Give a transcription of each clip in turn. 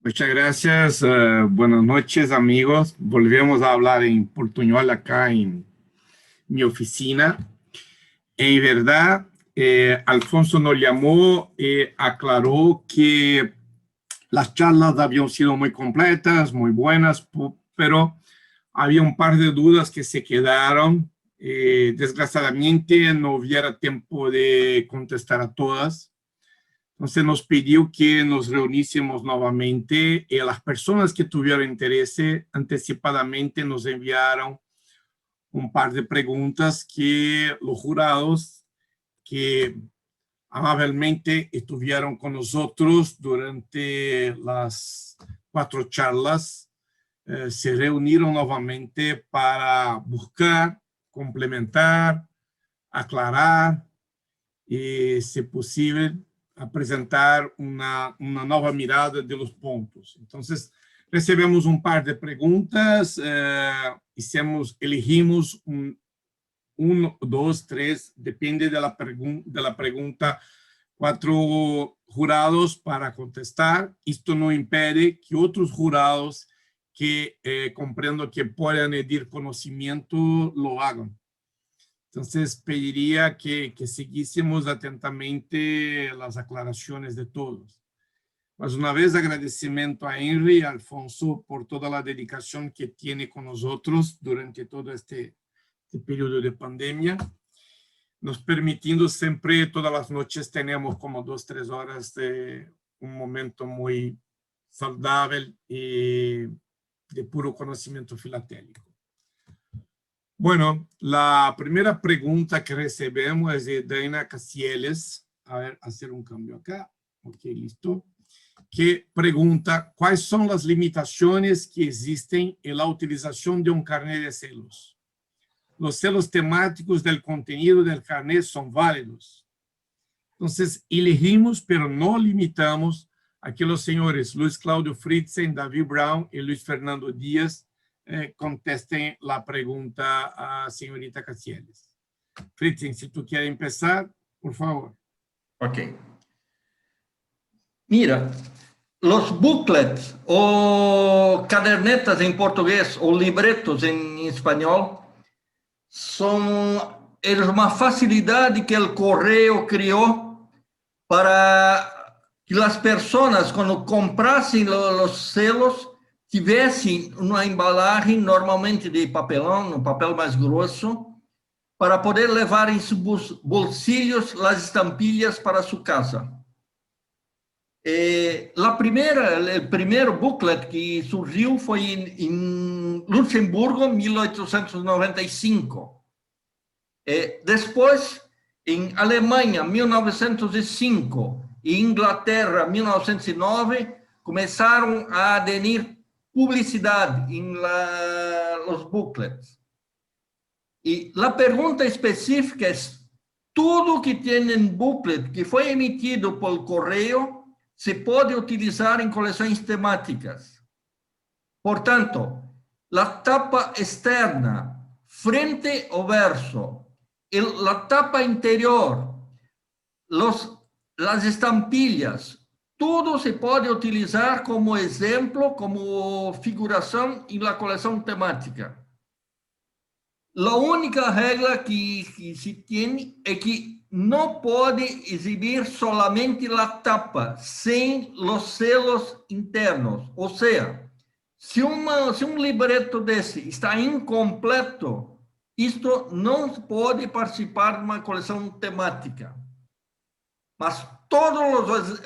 Muchas gracias. Buenas noches, amigos. Volvemos a hablar en portuñol acá en mi oficina. En verdad, Alfonso nos llamó y aclaró que las charlas habían sido muy completas, muy buenas, pero había un par de dudas que se quedaron. Desgraciadamente, no hubiera tiempo de contestar a todas. Entonces nos pidió que nos reuniésemos nuevamente y las personas que tuvieron interés anticipadamente nos enviaron un par de preguntas que los jurados que amablemente estuvieron con nosotros durante las 4 charlas se reunieron nuevamente para buscar, complementar, aclarar y, si posible, apresentar una nueva mirada de los puntos. Entonces, recebemos un par de preguntas, elegimos uno, dos, tres, depende de la pregunta, 4 jurados para contestar. Esto no impide que otros jurados que comprendo que puedan añadir conocimiento lo hagan. Entonces, pediría que siguiésemos atentamente las aclaraciones de todos. Mas una vez, agradecimiento a Henry y a Alfonso por toda la dedicación que tiene con nosotros durante todo este periodo de pandemia, nos permitiendo siempre, todas las noches tenemos como 2, 3 horas de un momento muy saludable y de puro conocimiento filatélico. Bueno, la primera pregunta que recebemos es de Dana Casieles. A ver, hacer un cambio acá. Ok, listo. Que pregunta, ¿cuáles son las limitaciones que existen en la utilización de un carnet de celos? ¿Los celos temáticos del contenido del carnet son válidos? Entonces, elegimos, pero no limitamos a que los señores Luis Claudio Fritzen, David Brown y Luis Fernando Díaz contesten la pregunta a señorita Casieles. Fritzen, si tú quieres empezar, por favor. Ok. Mira, los booklets o cadernetas en portugués o libretos en español son una facilidad que el correo creó para que las personas cuando comprasen los selos tivessem uma embalagem normalmente de papelão, um papel mais grosso, para poder levar em seus bolsillos as estampilhas para sua casa. O primeiro booklet que surgiu foi em Luxemburgo, em 1895. Depois, em Alemanha, 1905, e Inglaterra, 1909, começaram a aderir publicidade em los booklets. E a pergunta específica é: tudo que tem em booklet que foi emitido por correio se pode utilizar em coleções temáticas. Portanto, a tapa externa, frente ao verso, a tapa interior, as estampilhas, tudo se pode utilizar como exemplo, como figuração em la coleção temática. A única regra que se tem é que não pode exibir solamente a tapa, sem os selos internos. Ou seja, se um libreto desse está incompleto, isto não pode participar de uma coleção temática. Mas todas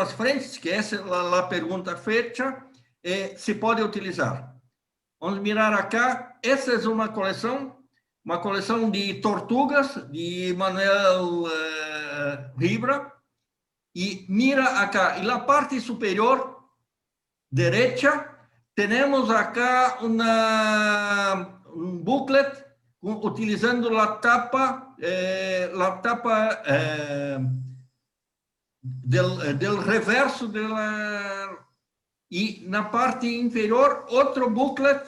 as frentes, que essa é a pergunta feita, se pode utilizar. Vamos mirar acá. Essa é uma coleção de tortugas de Manuel Ribra. E mira acá, na parte superior direita, temos acá um booklet utilizando a tapa del reverso e na parte inferior outro booklet,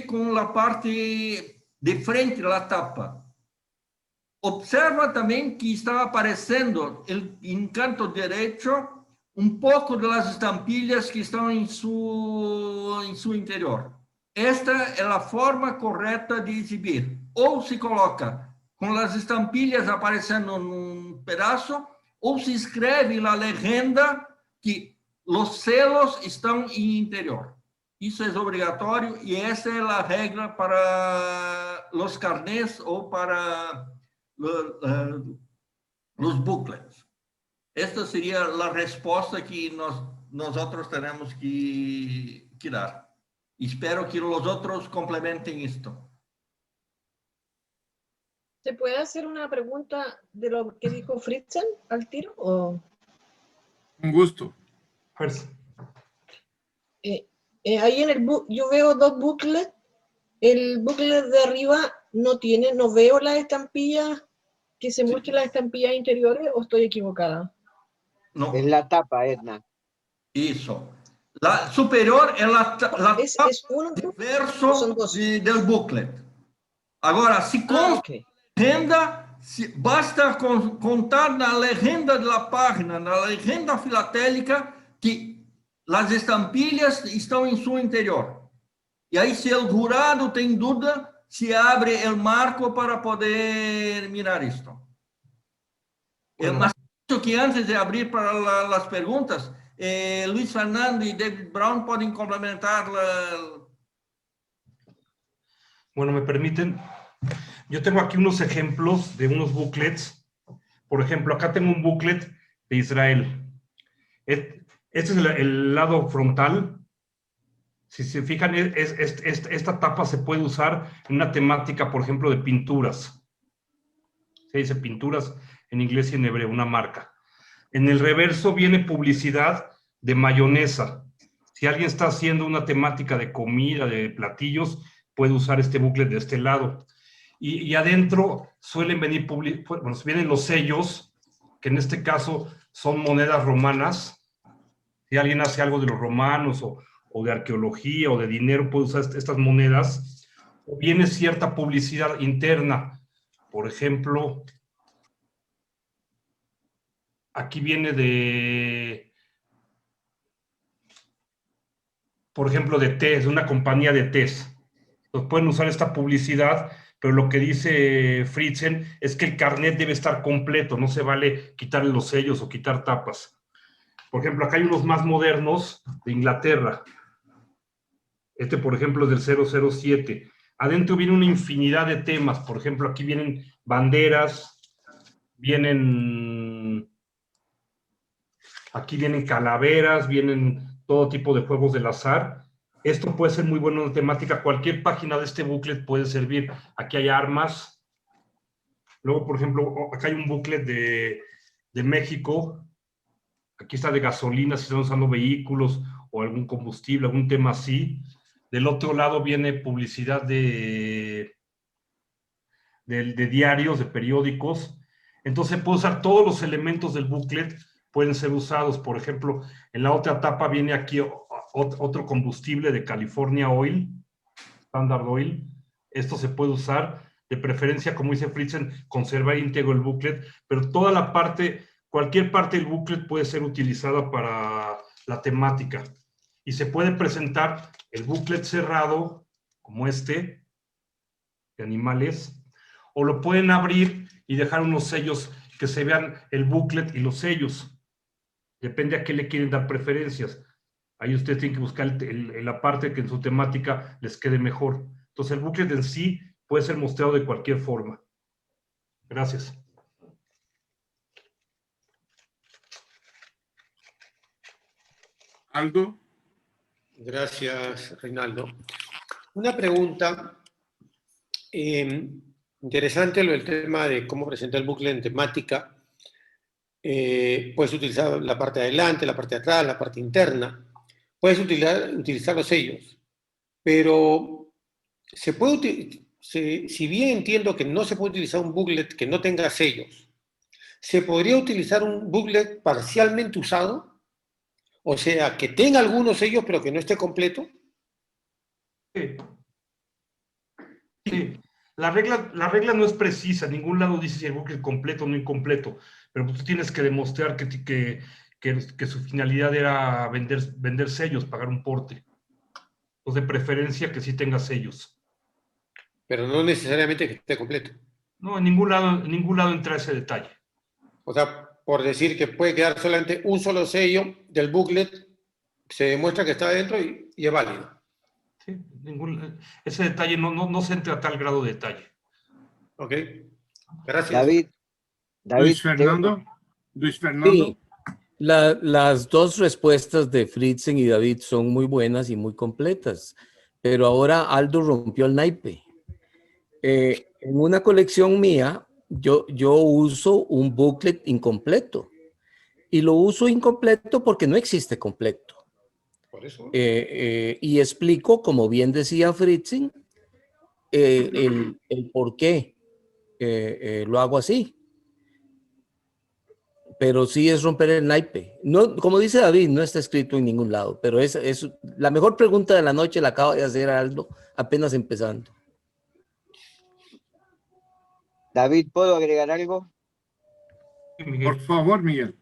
com a parte de frente da tapa. observa también que está apareciendo en canto derecho un poco de las estampillas que están en su interior. Esta es la forma correcta de exhibir. O se coloca con las estampillas apareciendo en un pedazo, o se escribe la legenda que los celos están en interior. Eso es obligatorio y esa es la regla para los carnets o para los booklets. Esta sería la respuesta que nosotros tenemos que dar. Espero que los otros complementen esto. ¿Se puede hacer una pregunta de lo que dijo Fritzen al tiro? ¿O? Un gusto. Fuerza. Ahí en el yo veo dos booklets. El booklet de arriba no veo las estampillas, que se muestren las estampillas interiores, ¿o estoy equivocada? No. Es la tapa, Edna. Eso. La superior es la tapa ¿Es uno de son verso dos? del booklet. Ahora, si con Ok. legenda, basta contar na legenda de la página, na legenda filatélica, que las estampillas están en su interior. Y ahí, si el jurado tiene duda, se abre el marco para poder mirar esto. Bueno. Más que antes de abrir para las preguntas, Luis Fernando y David Brown pueden complementar Bueno, me permiten. Yo tengo aquí unos ejemplos de unos booklets. Por ejemplo, acá tengo un booklet de Israel. Este es el lado frontal. Si se fijan, esta tapa se puede usar en una temática, por ejemplo, de pinturas. Se dice pinturas en inglés y en hebreo, una marca. En el reverso viene publicidad de mayonesa. Si alguien está haciendo una temática de comida, de platillos, puede usar este booklet de este lado. Y adentro suelen venir, vienen los sellos, que en este caso son monedas romanas. Si alguien hace algo de los romanos o de arqueología o de dinero, puede usar estas monedas. O viene cierta publicidad interna. Por ejemplo, aquí viene por ejemplo, de tés, de una compañía de tés. Entonces pueden usar esta publicidad, pero lo que dice Fritzen es que el carnet debe estar completo, no se vale quitarle los sellos o quitar tapas. Por ejemplo, acá hay unos más modernos de Inglaterra. Este, por ejemplo, es del 007. Adentro viene una infinidad de temas. Por ejemplo, aquí vienen banderas, aquí vienen calaveras, vienen todo tipo de juegos del azar. Esto puede ser muy bueno en temática. Cualquier página de este booklet puede servir. Aquí hay armas. Luego, por ejemplo, acá hay un booklet de México. Aquí está de gasolina, si están usando vehículos o algún combustible, algún tema así. Del otro lado viene publicidad de diarios, de periódicos. Entonces puedo usar todos los elementos del booklet, pueden ser usados. Por ejemplo, en la otra tapa viene aquí otro combustible de California Oil, Standard Oil. Esto se puede usar, de preferencia, como dice Fritzen, conservar íntegro el booklet, pero toda la parte, cualquier parte del booklet puede ser utilizada para la temática. Y se puede presentar el booklet cerrado, como este, de animales, o lo pueden abrir y dejar unos sellos que se vean el booklet y los sellos. Depende a qué le quieren dar preferencias. Ahí ustedes tienen que buscar la parte que en su temática les quede mejor. Entonces el booklet en sí puede ser mostrado de cualquier forma. Gracias. ¿Aldo? Gracias, Reinaldo. Una pregunta interesante, el tema de cómo presenta el booklet en temática. Puedes utilizar la parte de adelante, la parte de atrás, la parte interna. Puedes utilizar los sellos, pero se puede si bien entiendo que no se puede utilizar un booklet que no tenga sellos, ¿se podría utilizar un booklet parcialmente usado? O sea, que tenga algunos sellos, pero que no esté completo. Sí. Sí. La regla no es precisa, en ningún lado dice si el booklet es completo o no incompleto, pero tú tienes que demostrar que su finalidad era vender sellos, pagar un porte. Pues de preferencia que sí tenga sellos. Pero no necesariamente que esté completo. No, en ningún lado entra ese detalle. O sea, por decir que puede quedar solamente un solo sello del booklet, se demuestra que está dentro y es válido. Sí, ese detalle no se entra a tal grado de detalle. Ok, gracias. David, Luis Fernando. Luis Fernando. Sí, las dos respuestas de Fritzen y David son muy buenas y muy completas, pero ahora Aldo rompió el naipe. En una colección mía, yo uso un booklet incompleto y lo uso incompleto porque no existe completo. Por eso. Y explico, como bien decía Fritzen, el por qué lo hago así. Pero sí es romper el naipe. No, como dice David, no está escrito en ningún lado, pero es la mejor pregunta de la noche la acaba de hacer Aldo, apenas empezando. David, ¿puedo agregar algo? Por favor, Miguel.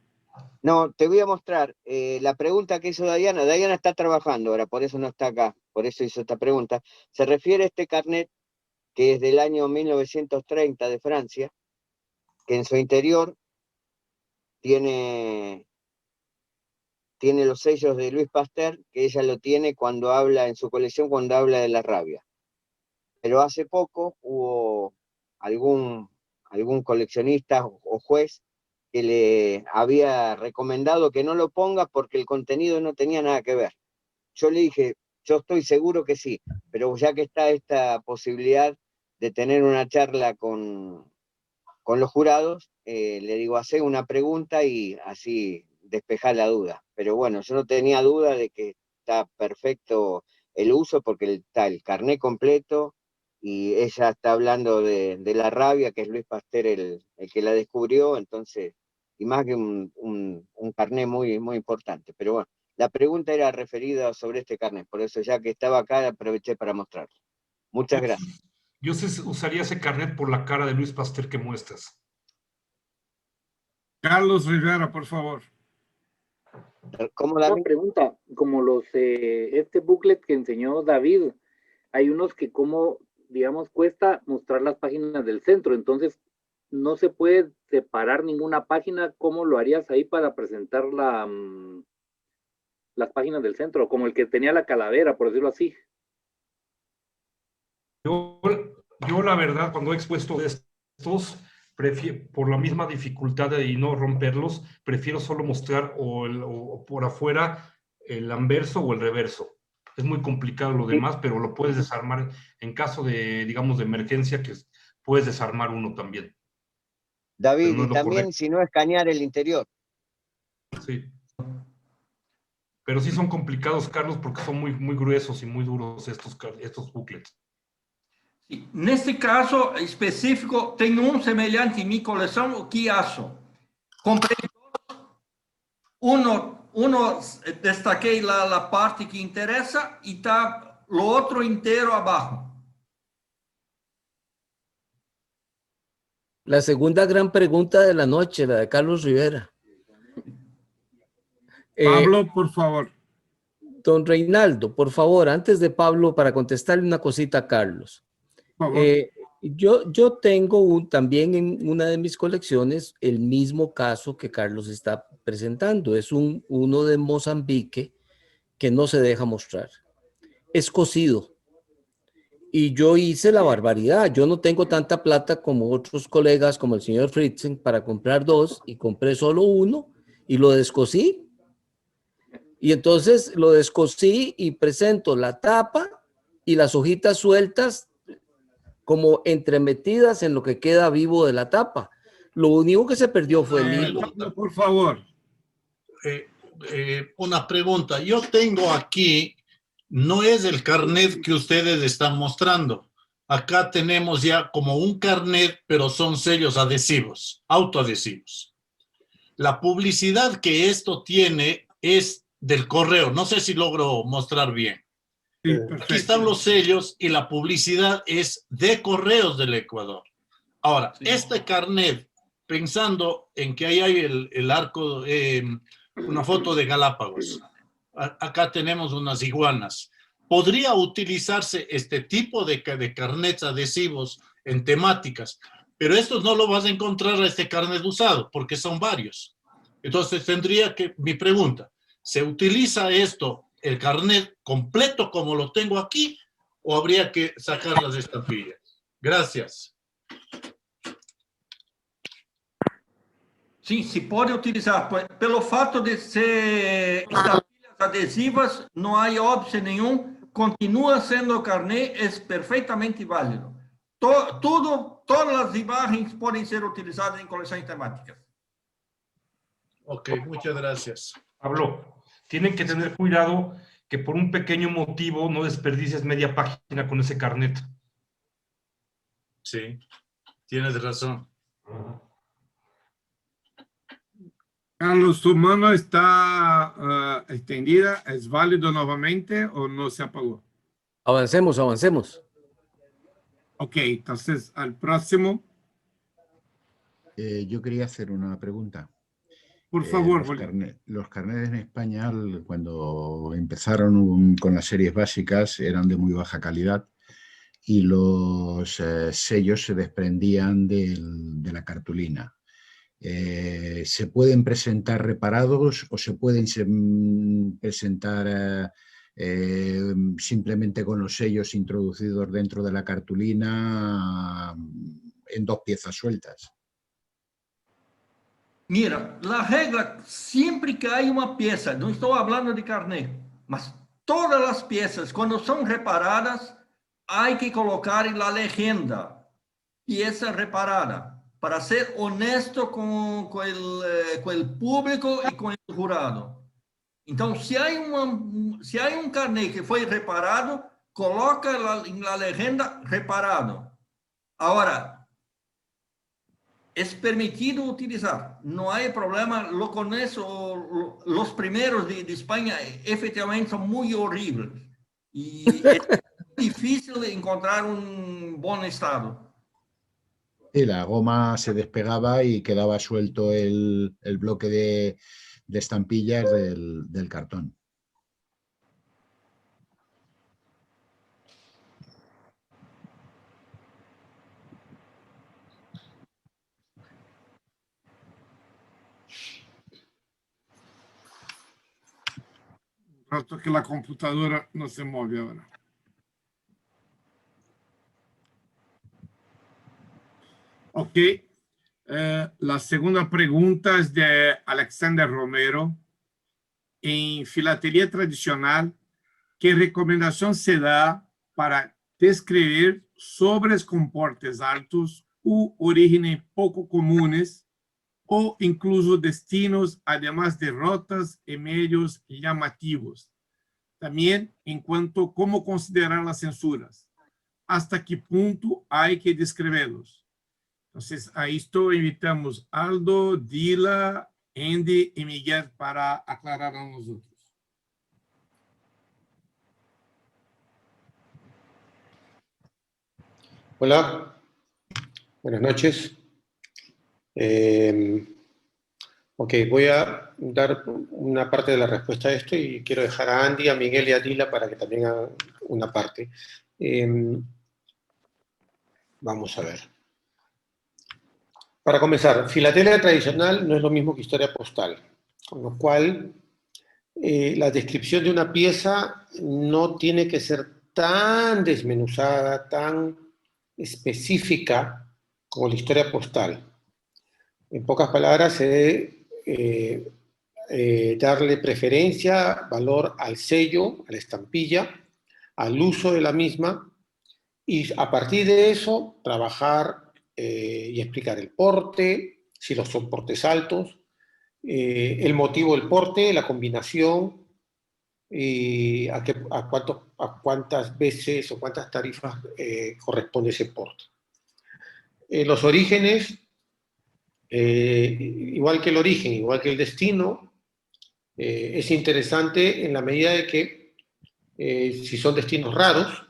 No, te voy a mostrar la pregunta que hizo Diana. Diana está trabajando ahora, por eso no está acá, por eso hizo esta pregunta. Se refiere a este carnet que es del año 1930 de Francia, que en su interior tiene los sellos de Louis Pasteur, que ella lo tiene cuando habla en su colección, cuando habla de la rabia. Pero hace poco hubo algún coleccionista o juez que le había recomendado que no lo ponga porque el contenido no tenía nada que ver. Yo le dije, yo estoy seguro que sí, pero ya que está esta posibilidad de tener una charla con los jurados, le digo, hace una pregunta y así despejar la duda. Pero bueno, yo no tenía duda de que está perfecto el uso porque está el carnet completo y ella está hablando de la rabia, que es Louis Pasteur el que la descubrió, entonces, y más que un carnet muy, muy importante. Pero bueno, la pregunta era referida sobre este carnet, por eso ya que estaba acá aproveché para mostrarlo. Muchas gracias. Yo usaría ese carnet por la cara de Louis Pasteur que muestras. Carlos Rivera, por favor. ¿Cómo, Una David? pregunta, como este booklet que enseñó David, hay unos que como, digamos, cuesta mostrar las páginas del centro, entonces no se puede separar ninguna página. ¿Cómo lo harías ahí para presentar las páginas del centro? Como el que tenía la calavera, por decirlo así. Yo la verdad, cuando he expuesto estos, por la misma dificultad y no romperlos, prefiero solo mostrar o por afuera el anverso o el reverso. Es muy complicado lo demás, pero lo puedes desarmar en caso de, digamos, de emergencia, que puedes desarmar uno también. David, no y también correcto. si no escanear el interior. Sí. Pero sí son complicados, Carlos, porque son muy, muy gruesos y muy duros estos booklets. Neste caso específico, tenho um semelhante em minha coleção. O que acho? Comprei uno destaquei lá a parte que interessa e tá o outro inteiro abaixo. La segunda gran pregunta de la noche, la de Carlos Rivera. Pablo, por favor. Don Reinaldo, por favor, antes de Pablo, para contestarle una cosita a Carlos. Por favor. Yo tengo también en una de mis colecciones el mismo caso que Carlos está presentando. Es uno de Mozambique que no se deja mostrar. Es cosido. Y yo hice la barbaridad. Yo no tengo tanta plata como otros colegas, como el señor Fritzen, para comprar dos, y compré solo uno y lo descosí. Y entonces lo descosí y presento la tapa y las hojitas sueltas como entremetidas en lo que queda vivo de la tapa. Lo único que se perdió fue el hilo. Por favor. Una pregunta. Yo tengo aquí, no es el carnet que ustedes están mostrando. Acá tenemos ya como un carnet, pero son sellos adhesivos, autoadhesivos. La publicidad que esto tiene es del correo. No sé si logro mostrar bien. Sí, Aquí perfecto. están los sellos y la publicidad es de Correos del Ecuador. Ahora, Sí. este carnet, pensando en que ahí hay el arco, una foto de Galápagos. Acá tenemos unas iguanas. ¿Podría utilizarse este tipo de carnets adhesivos en temáticas? Pero estos no lo vas a encontrar a este carnet usado, porque son varios. Entonces tendría que, mi pregunta, ¿se utiliza esto, el carnet completo como lo tengo aquí, o habría que sacar las estampillas? Gracias. Sim, se pode utilizar. Pelo fato de ser estampilhas adesivas, não há óbice nenhum, continua sendo carnet, é perfeitamente válido. Todas as imagens podem ser utilizadas em coleções temáticas. Ok, muchas gracias. Pablo, tienen que tener cuidado que por un pequeño motivo no desperdicies media página con ese carnet. Sí, tienes razón. Carlos, tu mano está extendida. ¿Es válido nuevamente o no se apagó? Avancemos, avancemos. Ok, entonces al próximo. Yo quería hacer una pregunta. Por favor, los carnets en España, cuando empezaron con las series básicas, eran de muy baja calidad y los sellos se desprendían de la cartulina. ¿Se pueden presentar reparados o se pueden presentar simplemente con los sellos introducidos dentro de la cartulina en dos piezas sueltas? Mira, a regra, sempre que há uma peça, não estou falando de carnet, mas todas as peças, quando são reparadas, há que colocar na legenda, peça reparada, para ser honesto com o público e com o jurado. Então, se há carnet que foi reparado, coloca na legenda reparado. Agora, es permitido utilizar, no hay problema, con eso, los primeros de España efectivamente son muy horribles y es difícil encontrar un buen estado. Y la goma se despegaba y quedaba suelto el bloque de estampillas del cartón. Rato que la computadora no se mueve ahora. Ok. La segunda pregunta es de Alexander Romero. En filatelia tradicional, ¿qué recomendación se da para describir sobres con portes altos u orígenes poco comunes o incluso destinos, además de rotas y medios llamativos? También en cuanto a cómo considerar las censuras, hasta qué punto hay que describirlos. Entonces, a esto invitamos a Aldo, Dila, Andy y Miguel para aclarar a nosotros. Hola, buenas noches. Ok, voy a dar una parte de la respuesta a esto y quiero dejar a Andy, a Miguel y a Dila para que también hagan una parte. Vamos a ver. Para comenzar, filatelia tradicional no es lo mismo que historia postal, con lo cual la descripción de una pieza no tiene que ser tan desmenuzada, tan específica como la historia postal. En pocas palabras, se debe darle preferencia, valor al sello, a la estampilla, al uso de la misma, y a partir de eso trabajar y explicar el porte, si los son portes altos, el motivo del porte, la combinación, y a cuántas veces o cuántas tarifas corresponde ese porte. Los orígenes, igual que el origen, igual que el destino, es interesante en la medida de que Si son destinos raros,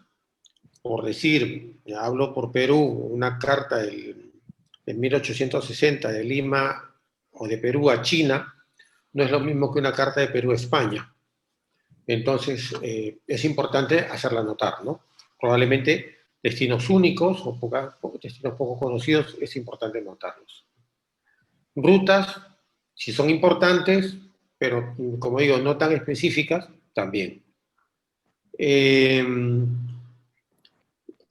por decir, ya hablo por Perú, una carta de 1860 de Lima o de Perú a China, no es lo mismo que una carta de Perú a España. Entonces, es importante hacerla notar, ¿no? Probablemente destinos únicos o destinos poco conocidos es importante notarlos. Rutas, si son importantes, pero como digo, no tan específicas, también.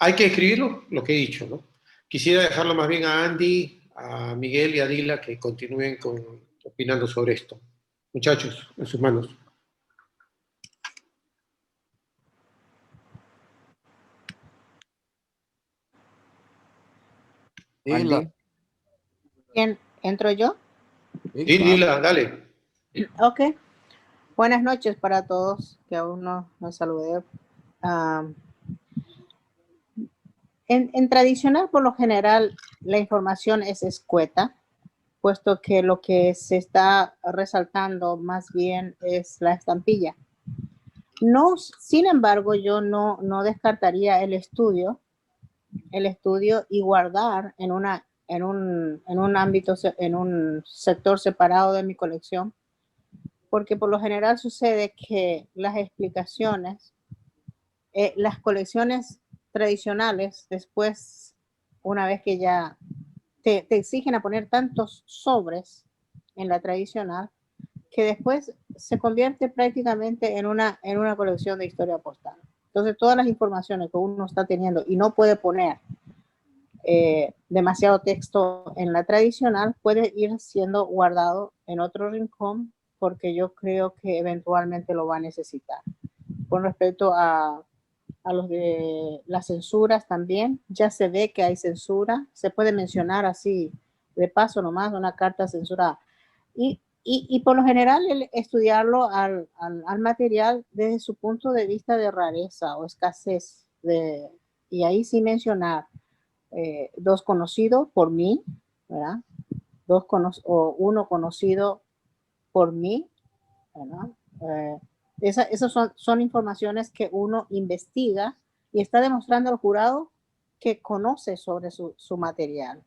Hay que escribirlo, lo que he dicho, ¿no? Quisiera dejarlo más bien a Andy, a Miguel y a Dila que continúen opinando sobre esto. Muchachos, en sus manos. Dila. ¿Quién? ¿Entro yo? Sí, Dila, dale. Ok. Buenas noches para todos, que aún no saludé. En tradicional, por lo general, la información es escueta, puesto que lo que se está resaltando más bien es la estampilla. No, sin embargo, yo no descartaría el estudio y guardar en un ámbito, en un sector separado de mi colección, porque por lo general sucede que las explicaciones, las colecciones tradicionales, después, una vez que ya te exigen a poner tantos sobres en la tradicional, que después se convierte prácticamente en una colección de historia postal. Entonces, todas las informaciones que uno está teniendo y no puede poner demasiado texto en la tradicional, puede ir siendo guardado en otro rincón, porque yo creo que eventualmente lo va a necesitar. Con respecto a los de las censuras también, ya se ve que hay censura, se puede mencionar así de paso nomás una carta censurada. Y por lo general el estudiarlo al material desde su punto de vista de rareza o escasez, y ahí sí mencionar dos conocidos por mí, ¿verdad? O uno conocido por mí, ¿verdad? Esas son informaciones que uno investiga y está demostrando al jurado que conoce sobre su material.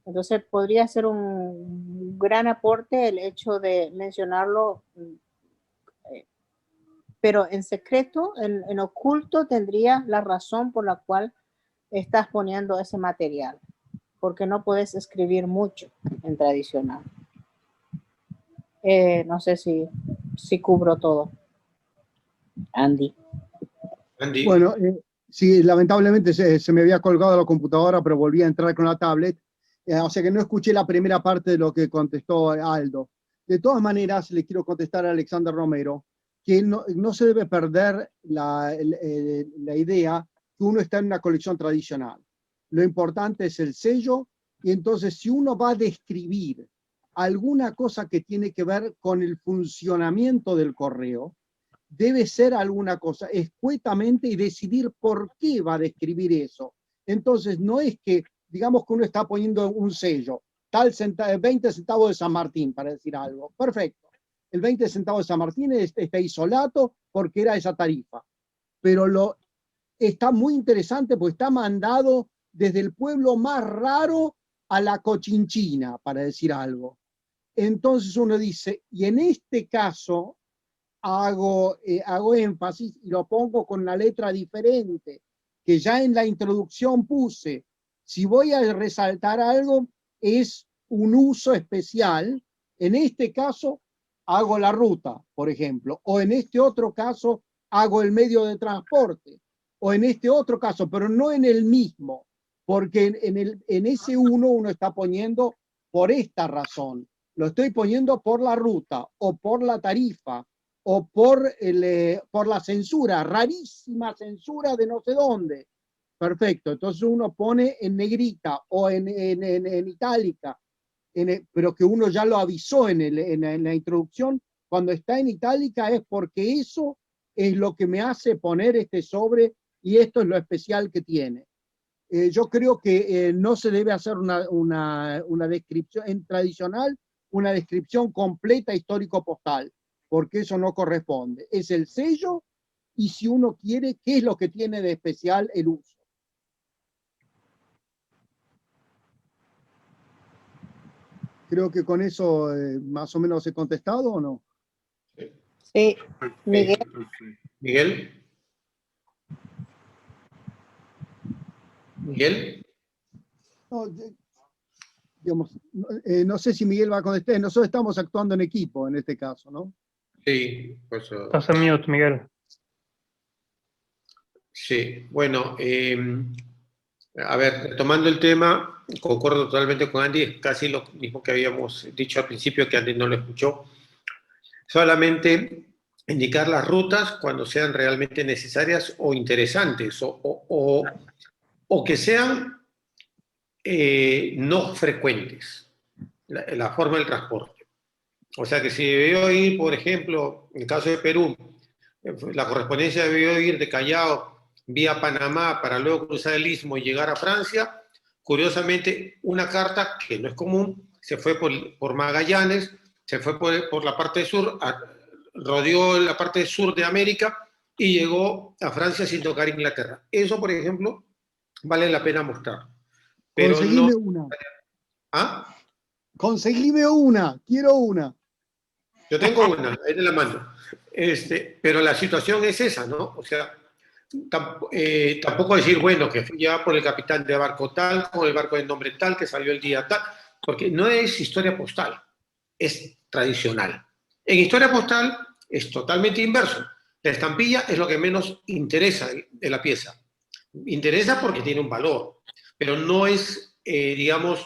Entonces podría ser un gran aporte el hecho de mencionarlo, pero en secreto, en oculto, tendría la razón por la cual estás poniendo ese material, porque no puedes escribir mucho en tradicional. No sé si cubro todo. Andy. Bueno, sí, lamentablemente se me había colgado la computadora, pero volví a entrar con la tablet. O sea que no escuché la primera parte de lo que contestó Aldo. De todas maneras, le quiero contestar a Alexander Romero que no se debe perder la idea que uno está en una colección tradicional. Lo importante es el sello, y entonces si uno va a describir alguna cosa que tiene que ver con el funcionamiento del correo, debe ser alguna cosa escuetamente y decidir por qué va a describir eso. Entonces no es que, digamos que uno está poniendo un sello, 20 centavos de San Martín, para decir algo. Perfecto. El 20 centavos de San Martín está isolato porque era esa tarifa. Pero está muy interesante porque está mandado desde el pueblo más raro a la Cochinchina, para decir algo. Entonces uno dice, y en este caso hago énfasis y lo pongo con una letra diferente, que ya en la introducción puse. Si voy a resaltar algo, es un uso especial. En este caso, hago la ruta, por ejemplo, o en este otro caso, hago el medio de transporte, o en este otro caso, pero no en el mismo, porque en ese uno está poniendo por esta razón. Lo estoy poniendo por la ruta, o por la tarifa, o por la censura, rarísima censura de no sé dónde. Perfecto, entonces uno pone en negrita o en itálica, pero que uno ya lo avisó en la introducción. Cuando está en itálica es porque eso es lo que me hace poner este sobre, y esto es lo especial que tiene. Yo creo que no se debe hacer una descripción en tradicional, una descripción completa histórico-postal, porque eso no corresponde. Es el sello y si uno quiere, qué es lo que tiene de especial el uso. Creo que con eso más o menos he contestado, ¿o no? Sí, Miguel. Miguel. Miguel. No, digamos, no sé si Miguel va a contestar. Nosotros estamos actuando en equipo en este caso, ¿no? Sí, pues. Estás en mute, Miguel. Sí, bueno, a ver, retomando el tema, concuerdo totalmente con Andy, es casi lo mismo que habíamos dicho al principio, que Andy no lo escuchó. Solamente indicar las rutas cuando sean realmente necesarias o interesantes, o que sean no frecuentes, la forma del transporte. O sea que si debió ir, por ejemplo, en el caso de Perú, la correspondencia debió ir de Callao vía Panamá para luego cruzar el Istmo y llegar a Francia. Curiosamente, una carta que no es común, se fue por Magallanes, se fue por la parte sur, rodeó la parte sur de América y llegó a Francia sin tocar Inglaterra. Eso, por ejemplo, vale la pena mostrar. Pero conseguime no... una. ¿Ah? Conseguime una, quiero una. Yo tengo una, ahí te la mando. Pero la situación es esa, ¿no? O sea, tampoco decir, bueno, que fui ya por el capitán de barco tal, con el barco de nombre tal, que salió el día tal, porque no es historia postal, es tradicional. En historia postal es totalmente inverso. La estampilla es lo que menos interesa de la pieza. Interesa porque tiene un valor, pero no es, digamos,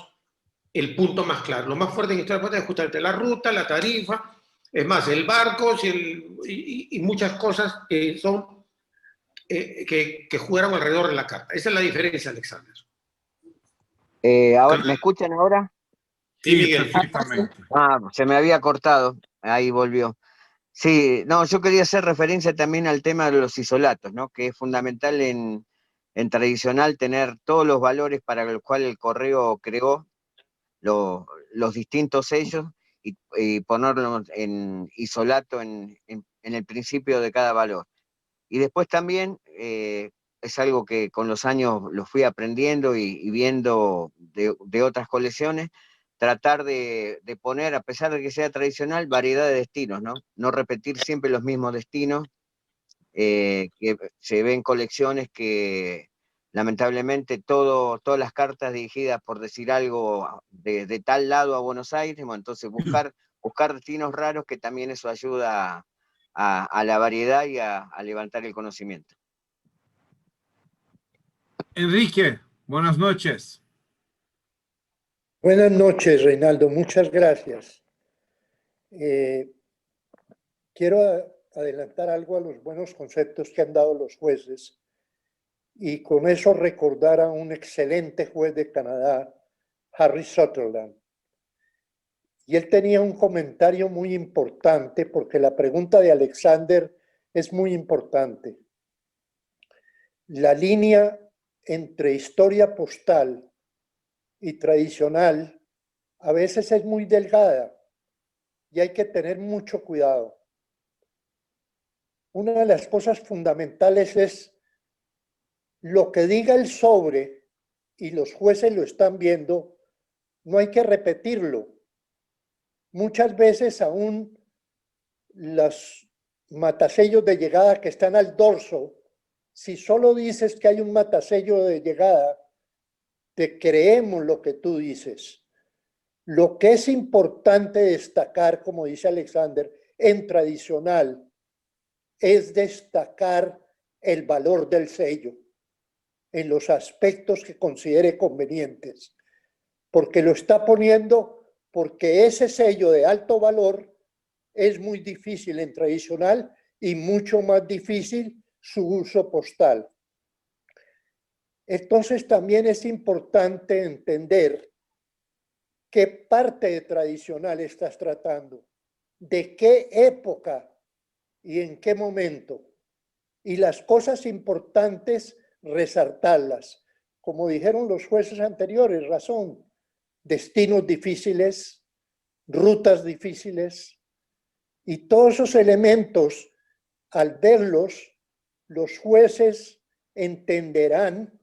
el punto más claro. Lo más fuerte en historia postal es justamente la ruta, la tarifa, es más, el barco y muchas cosas que son que jugaron alrededor de la carta. Esa es la diferencia, Alexander. Ahora, ¿me escuchan ahora? Sí, Miguel. Perfectamente. Se me había cortado, ahí volvió. Sí, no, yo quería hacer referencia también al tema de los isolatos, ¿no? Que es fundamental en tradicional tener todos los valores para los cuales el correo creó los distintos sellos y ponerlos en isolato en el principio de cada valor. Y después también es algo que con los años lo fui aprendiendo y viendo de otras colecciones, tratar de poner, a pesar de que sea tradicional, variedad de destinos, ¿no? No repetir siempre los mismos destinos, que se ven colecciones que lamentablemente todas las cartas dirigidas, por decir algo, de tal lado a Buenos Aires, bueno, entonces buscar destinos raros, que también eso ayuda a la variedad y a levantar el conocimiento. Enrique, buenas noches. Buenas noches, Reinaldo. Muchas gracias. Quiero adelantar algo a los buenos conceptos que han dado los jueces y con eso recordar a un excelente juez de Canadá, Harry Sutherland. Y él tenía un comentario muy importante porque la pregunta de Alexander es muy importante. La línea entre historia postal y tradicional a veces es muy delgada y hay que tener mucho cuidado. Una de las cosas fundamentales es lo que diga el sobre, y los jueces lo están viendo, no hay que repetirlo. Muchas veces aún los matasellos de llegada que están al dorso, si solo dices que hay un matasello de llegada, te creemos lo que tú dices. Lo que es importante destacar, como dice Alexander, en tradicional, es destacar el valor del sello en los aspectos que considere convenientes, porque lo está poniendo porque ese sello de alto valor es muy difícil en tradicional y mucho más difícil su uso postal. Entonces también es importante entender qué parte de tradicional estás tratando, de qué época y en qué momento. Y las cosas importantes, resaltarlas. Como dijeron los jueces anteriores, razón, destinos difíciles, rutas difíciles, y todos esos elementos, al verlos, los jueces entenderán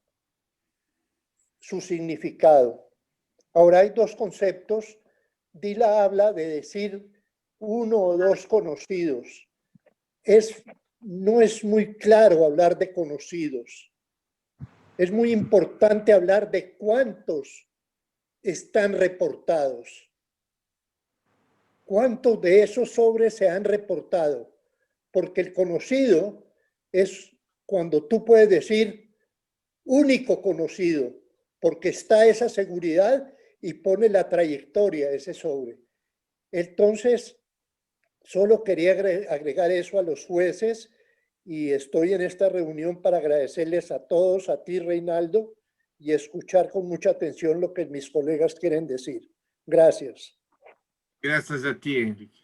su significado. Ahora hay dos conceptos. Dila habla de decir uno o dos conocidos. No es muy claro hablar de conocidos. Es muy importante hablar de cuántos están reportados. ¿Cuántos de esos sobres se han reportado? Porque el conocido es cuando tú puedes decir único conocido, porque está esa seguridad y pone la trayectoria de ese sobre. Entonces, solo quería agregar eso a los jueces y estoy en esta reunión para agradecerles a todos, a ti, Reinaldo, y escuchar con mucha atención lo que mis colegas quieren decir. Gracias. Gracias a ti, Enrique.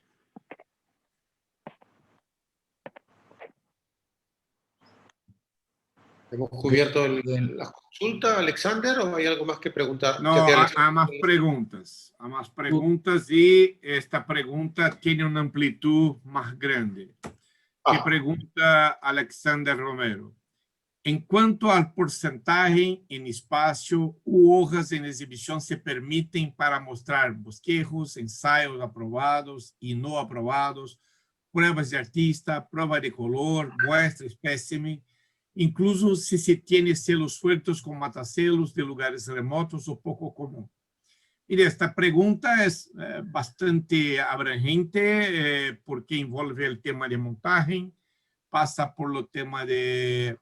¿Hemos cubierto la consulta, Alexander, o hay algo más que preguntar? No, hay más preguntas y esta pregunta tiene una amplitud más grande. Que pregunta Alexander Romero. En cuanto al porcentaje en espacio u hojas en exhibición se permiten para mostrar bosquejos, ensayos aprobados y no aprobados, pruebas de artista, prueba de color, muestra, espécimen, incluso si se tiene celos sueltos con matacelos de lugares remotos o poco común. Mire, esta pregunta es bastante abrangente porque envuelve el tema de montaje, pasa por el tema de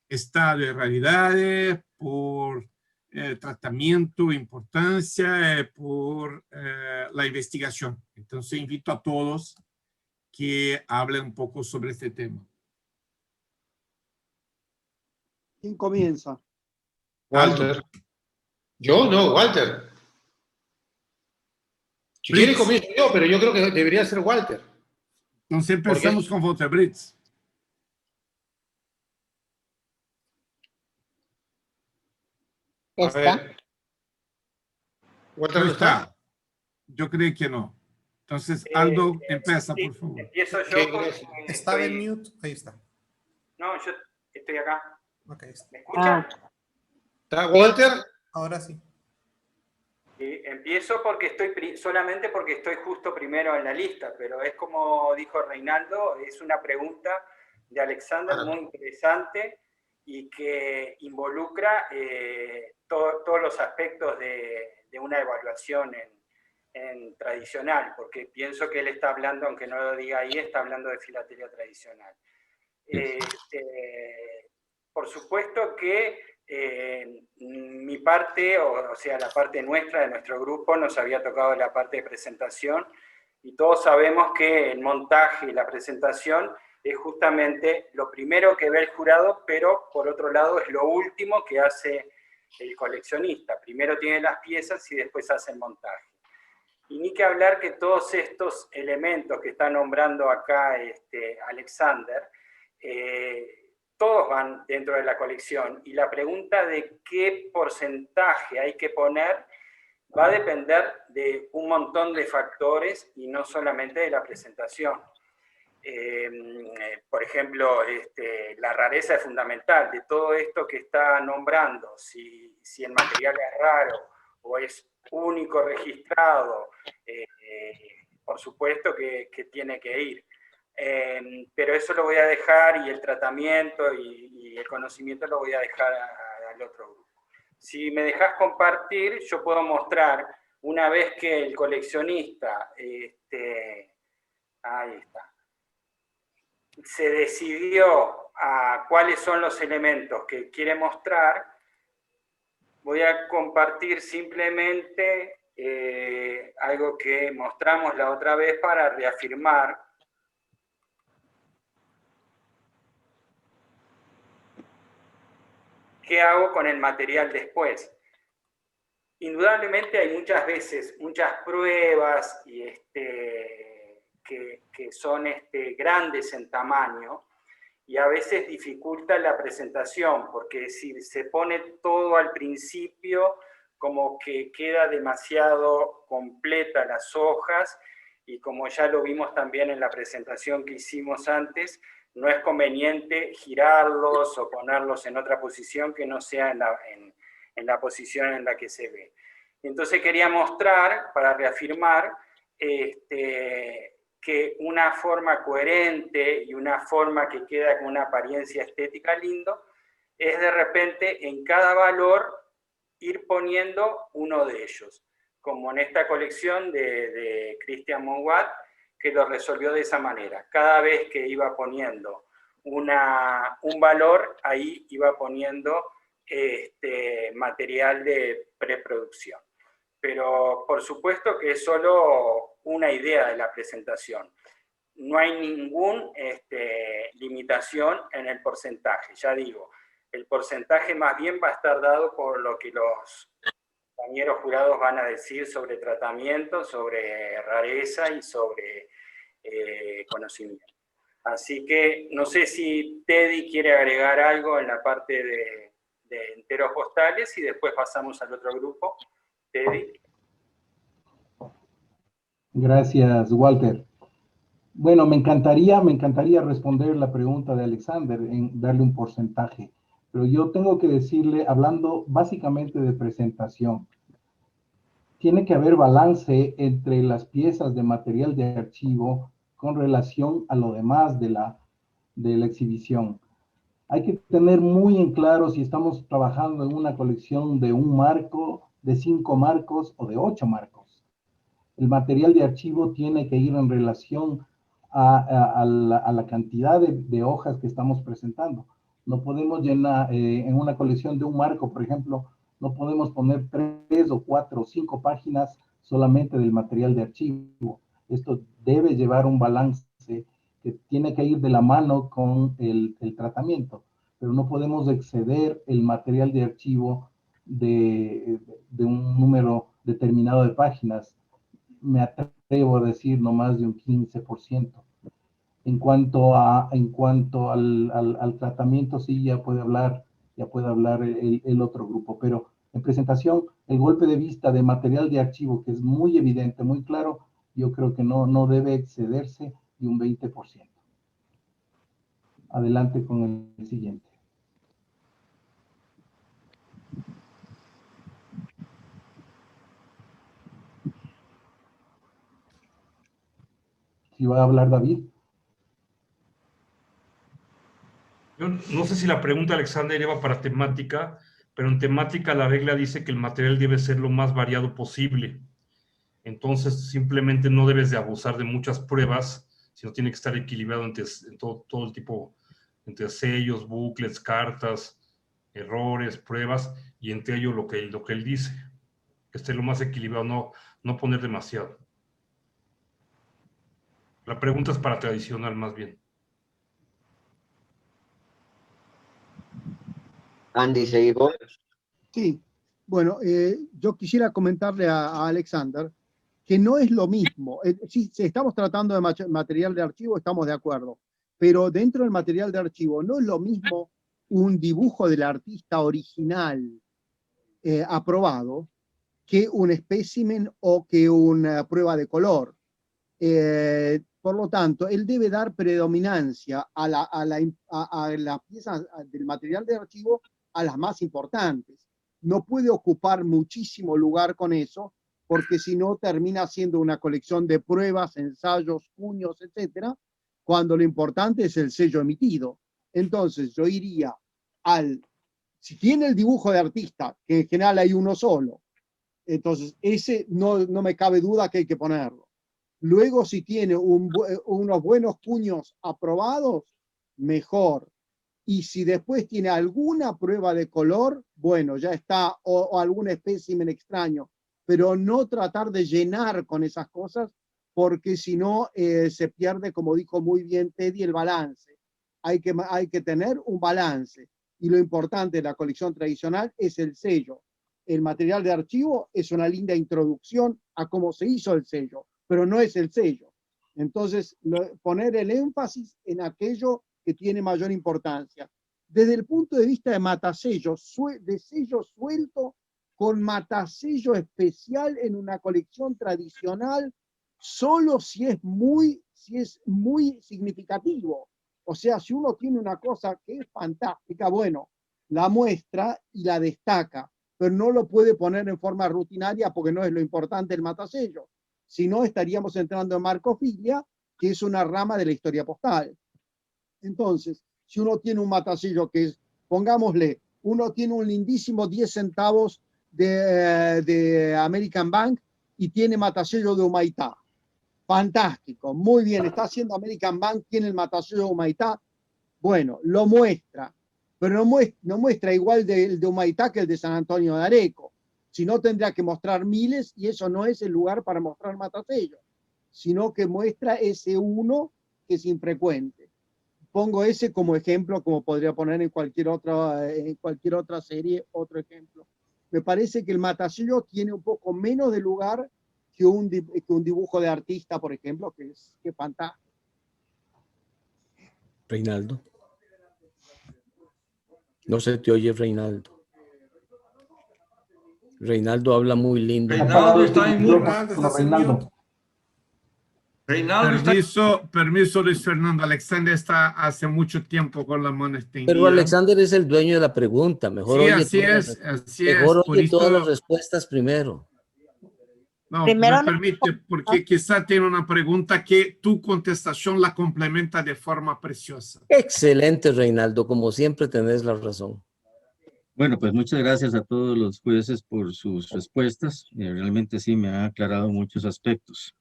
estado de realidades, por tratamiento, importancia, por la investigación. Entonces invito a todos que hablen un poco sobre este tema. ¿Quién comienza? Walter. ¿Yo? No, Walter. Si quiere comienzo yo, pero yo creo que debería ser Walter. Entonces empezamos con Walter Britz. A ver. ¿Walter no está? Yo creo que no. Entonces, Aldo, empieza, por favor. Empiezo yo porque Estaba en mute, ahí está. No, yo estoy acá. Okay. ¿Me escuchan? ¿Está Walter? Ahora sí. Empiezo porque solamente porque estoy justo primero en la lista, pero es como dijo Reinaldo, es una pregunta de Alexander muy interesante y que involucra todos los aspectos de una evaluación en tradicional, porque pienso que él está hablando, aunque no lo diga ahí, está hablando de filatelia tradicional. Por supuesto que mi parte, o sea, la parte nuestra, de nuestro grupo, nos había tocado la parte de presentación, y todos sabemos que el montaje y la presentación es justamente lo primero que ve el jurado, pero por otro lado es lo último que hace el coleccionista. Primero tiene las piezas y después hace el montaje. Y ni que hablar que todos estos elementos que está nombrando acá Alexander, todos van dentro de la colección, y la pregunta de qué porcentaje hay que poner va a depender de un montón de factores y no solamente de la presentación. Por ejemplo, la rareza es fundamental de todo esto que está nombrando, si el material es raro o es único registrado, por supuesto que tiene que ir. Pero eso lo voy a dejar, y el tratamiento y el conocimiento lo voy a dejar al otro grupo. Si me dejas compartir, yo puedo mostrar, una vez que el coleccionista, ahí está, se decidió a cuáles son los elementos que quiere mostrar, voy a compartir simplemente algo que mostramos la otra vez para reafirmar qué hago con el material después. Indudablemente hay muchas veces, muchas pruebas y que son grandes en tamaño, y a veces dificulta la presentación, porque si se pone todo al principio, como que queda demasiado completa las hojas, y como ya lo vimos también en la presentación que hicimos antes, no es conveniente girarlos o ponerlos en otra posición que no sea en la posición en la que se ve. Entonces quería mostrar, para reafirmar, que una forma coherente y una forma que queda con una apariencia estética lindo es de repente en cada valor ir poniendo uno de ellos, como en esta colección de Christian Monwat, que lo resolvió de esa manera. Cada vez que iba poniendo un valor, ahí iba poniendo material de preproducción. Pero por supuesto que es solo una idea de la presentación. No hay ninguna limitación en el porcentaje. Ya digo, el porcentaje más bien va a estar dado por lo que los compañeros jurados van a decir sobre tratamiento, sobre rareza y sobre conocimiento. Así que no sé si Teddy quiere agregar algo en la parte de enteros postales y después pasamos al otro grupo. Teddy. Gracias, Walter. Bueno, me encantaría responder la pregunta de Alexander en darle un porcentaje, pero yo tengo que decirle, hablando básicamente de presentación, tiene que haber balance entre las piezas de material de archivo con relación a lo demás de la exhibición. Hay que tener muy en claro si estamos trabajando en una colección de un marco, de 5 marcos o de 8 marcos. El material de archivo tiene que ir en relación a la cantidad de hojas que estamos presentando. No podemos llenar, en una colección de un marco, por ejemplo, no podemos poner 3 o 4 o 5 páginas solamente del material de archivo. Esto debe llevar un balance que tiene que ir de la mano con el tratamiento, pero no podemos exceder el material de archivo de un número determinado de páginas. Me atrevo a decir no más de un 15%. En cuanto al tratamiento, sí, ya puede hablar el otro grupo, pero en presentación, el golpe de vista de material de archivo, que es muy evidente, muy claro, yo creo que no debe excederse de un 20%. Adelante con el siguiente. Si va a hablar David. Yo no sé si la pregunta, Alexander, iba para temática, pero en temática la regla dice que el material debe ser lo más variado posible. Entonces, simplemente no debes de abusar de muchas pruebas, sino tiene que estar equilibrado en todo el tipo, entre sellos, booklets, cartas, errores, pruebas, y entre ello lo que él dice. Que esté lo más equilibrado, no poner demasiado. La pregunta es para tradicional, más bien. Andy, ¿seguís vos? Sí, bueno, yo quisiera comentarle a Alexander que no es lo mismo. Sí, si estamos tratando de material de archivo, estamos de acuerdo, pero dentro del material de archivo no es lo mismo un dibujo del artista original aprobado que un espécimen o que una prueba de color. Por lo tanto, él debe dar predominancia a las piezas del material de archivo a las más importantes. No puede ocupar muchísimo lugar con eso, porque si no termina siendo una colección de pruebas, ensayos, cuños, etcétera, cuando lo importante es el sello emitido. Entonces yo iría si tiene el dibujo de artista, que en general hay uno solo, entonces ese no me cabe duda que hay que ponerlo. Luego, si tiene unos buenos cuños aprobados, mejor. Y si después tiene alguna prueba de color, bueno, ya está, o algún espécimen extraño, pero no tratar de llenar con esas cosas, porque si no se pierde, como dijo muy bien Teddy, el balance. Hay que tener un balance. Y lo importante de la colección tradicional es el sello. El material de archivo es una linda introducción a cómo se hizo el sello, pero no es el sello. Entonces, poner el énfasis en aquello que tiene mayor importancia. Desde el punto de vista de matasello, de sello suelto con matasello especial en una colección tradicional, solo si es muy significativo. O sea, si uno tiene una cosa que es fantástica, bueno, la muestra y la destaca, pero no lo puede poner en forma rutinaria porque no es lo importante el matasello. Si no, estaríamos entrando en marcofilia, que es una rama de la historia postal. Entonces, si uno tiene un matasello que es, pongámosle, uno tiene un lindísimo 10 centavos de American Bank y tiene matasello de Humaitá. Fantástico, muy bien, está haciendo American Bank, tiene el matasello de Humaitá. Bueno, lo muestra, pero no muestra igual de Humaitá que el de San Antonio de Areco. Si no, tendría que mostrar miles y eso no es el lugar para mostrar matasello, sino que muestra ese uno que es infrecuente. Pongo ese como ejemplo, como podría poner en cualquier otra serie, otro ejemplo. Me parece que el matasello tiene un poco menos de lugar que un dibujo de artista, por ejemplo, que es fantástico. Reinaldo. No se te oye, Reinaldo. Reinaldo habla muy lindo. Reinaldo está en mute. Reinaldo permiso, Luis Fernando. Alexander está hace mucho tiempo con la mano extendida. Pero Alexander es el dueño de la pregunta. Mejor sí, oye, así es. Mejor Por oye eso, todas las respuestas primero. No, Primero me permite, porque quizá tiene una pregunta que tu contestación la complementa de forma preciosa. Excelente, Reinaldo. Como siempre tenés la razón. Bueno, pues muchas gracias a todos los jueces por sus respuestas. Realmente sí me han aclarado muchos aspectos.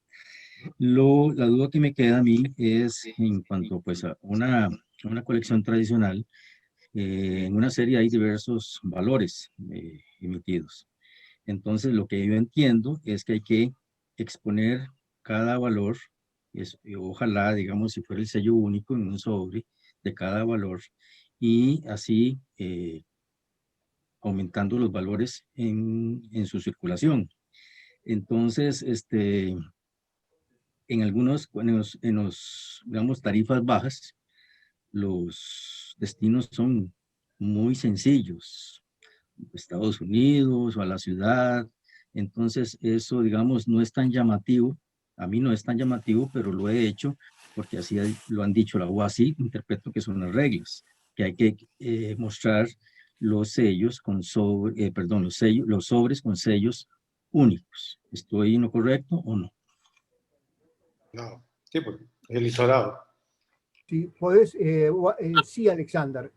La duda que me queda a mí es en cuanto pues, a una colección tradicional. En una serie hay diversos valores emitidos. Entonces, lo que yo entiendo es que hay que exponer cada valor, ojalá, digamos, si fuera el sello único en un sobre de cada valor, y así aumentando los valores en su circulación. Entonces, en digamos, tarifas bajas, los destinos son muy sencillos. Estados Unidos o a la ciudad. Entonces, eso, digamos, no es tan llamativo. A mí no es tan llamativo, pero lo he hecho porque así lo han dicho la UASI. Interpreto que son las reglas, que hay que mostrar los sellos con los sobres con sellos únicos. ¿Estoy en lo correcto o no? No, sí, pues, el isolado. Sí, podés, sí, Alexander.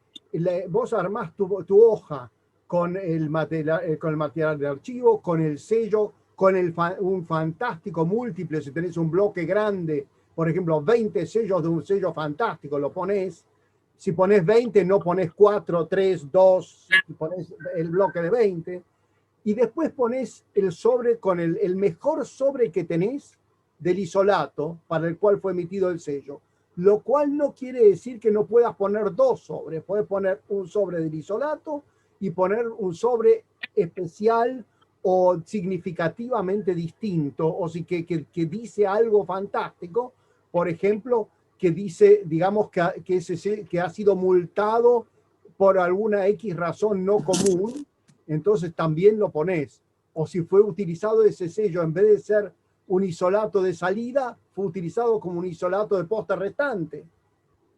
Vos armás tu hoja con el material de archivo, con el sello, con un fantástico múltiple. Si tenés un bloque grande, por ejemplo, 20 sellos de un sello fantástico, lo pones. Si pones 20, no pones 4, 3, 2, pones el bloque de 20. Y después pones el sobre con el mejor sobre que tenés del isolato para el cual fue emitido el sello. Lo cual no quiere decir que no puedas poner dos sobres. Puedes poner un sobre del isolato y poner un sobre especial o significativamente distinto, o si que dice algo fantástico, por ejemplo, que dice, digamos, que ha sido multado por alguna X razón no común, entonces también lo pones. O si fue utilizado ese sello, en vez de ser un isolato de salida, fue utilizado como un isolato de posta restante.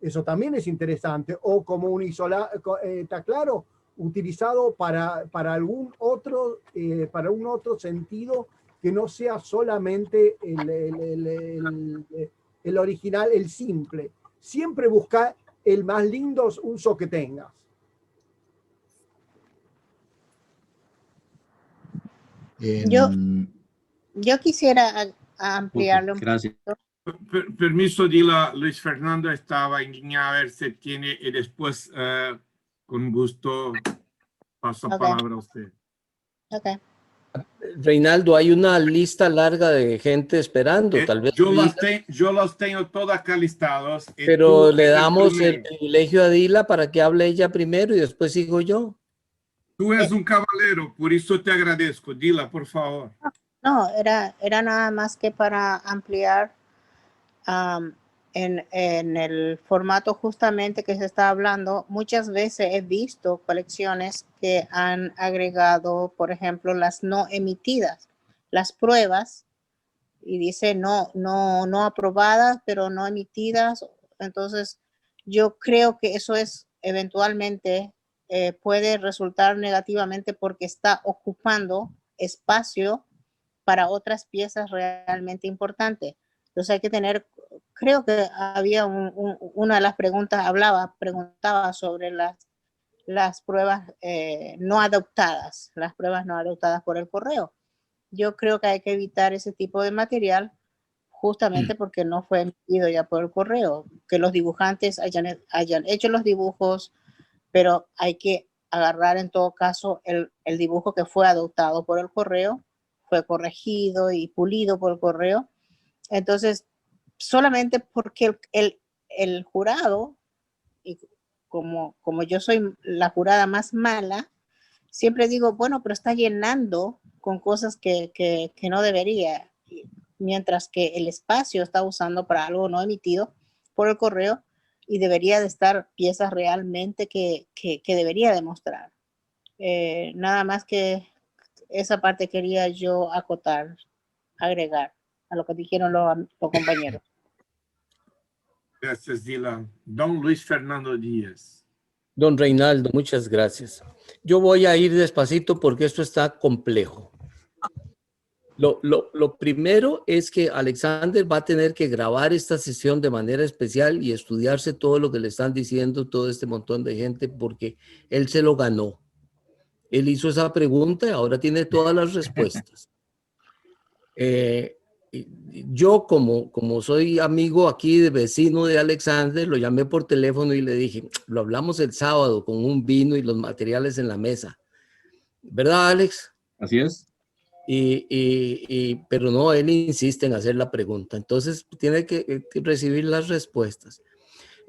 Eso también es interesante. O como un isolato, está claro, utilizado para algún otro, para un otro sentido que no sea solamente el original, el simple. Siempre busca el más lindo uso que tengas. Yo quisiera ampliarlo. Okay, gracias. Permiso, Dila, Luis Fernando estaba indignado a ver si tiene y después con gusto paso palabra a usted. Okay. Reinaldo, hay una lista larga de gente esperando. Tal vez yo los tengo todos acá listados. Pero le damos el privilegio a Dila para que hable ella primero y después sigo yo. Tú eres un caballero, por eso te agradezco. Dila, por favor. No, era nada más que para ampliar en el formato justamente que se está hablando. Muchas veces he visto colecciones que han agregado, por ejemplo, las no emitidas, las pruebas, y dice no aprobadas, pero no emitidas. Entonces, yo creo que eso es eventualmente puede resultar negativamente porque está ocupando espacio para otras piezas realmente importantes. Entonces hay que tener, creo que había una de las preguntas, preguntaba sobre las pruebas no adoptadas, las pruebas no adoptadas por el correo. Yo creo que hay que evitar ese tipo de material justamente porque no fue emitido ya por el correo, que los dibujantes hayan hecho los dibujos, pero hay que agarrar en todo caso el dibujo que fue adoptado por el correo, fue corregido y pulido por el correo. Entonces, solamente porque el jurado, y como yo soy la jurada más mala, siempre digo, bueno, pero está llenando con cosas que no debería, mientras que el espacio está usando para algo no emitido por el correo y debería de estar piezas realmente que debería demostrar. Nada más que esa parte quería yo acotar, agregar a lo que dijeron los compañeros. Gracias, Dylan. Don Luis Fernando Díaz. Don Reinaldo, muchas gracias. Yo voy a ir despacito porque esto está complejo. Lo primero es que Alexander va a tener que grabar esta sesión de manera especial y estudiarse todo lo que le están diciendo todo este montón de gente porque él se lo ganó. Él hizo esa pregunta y ahora tiene todas las respuestas. Yo como soy amigo aquí de vecino de Alexander, lo llamé por teléfono y le dije, lo hablamos el sábado con un vino y los materiales en la mesa. ¿Verdad, Alex? Así es. Pero no, él insiste en hacer la pregunta. Entonces tiene que recibir las respuestas.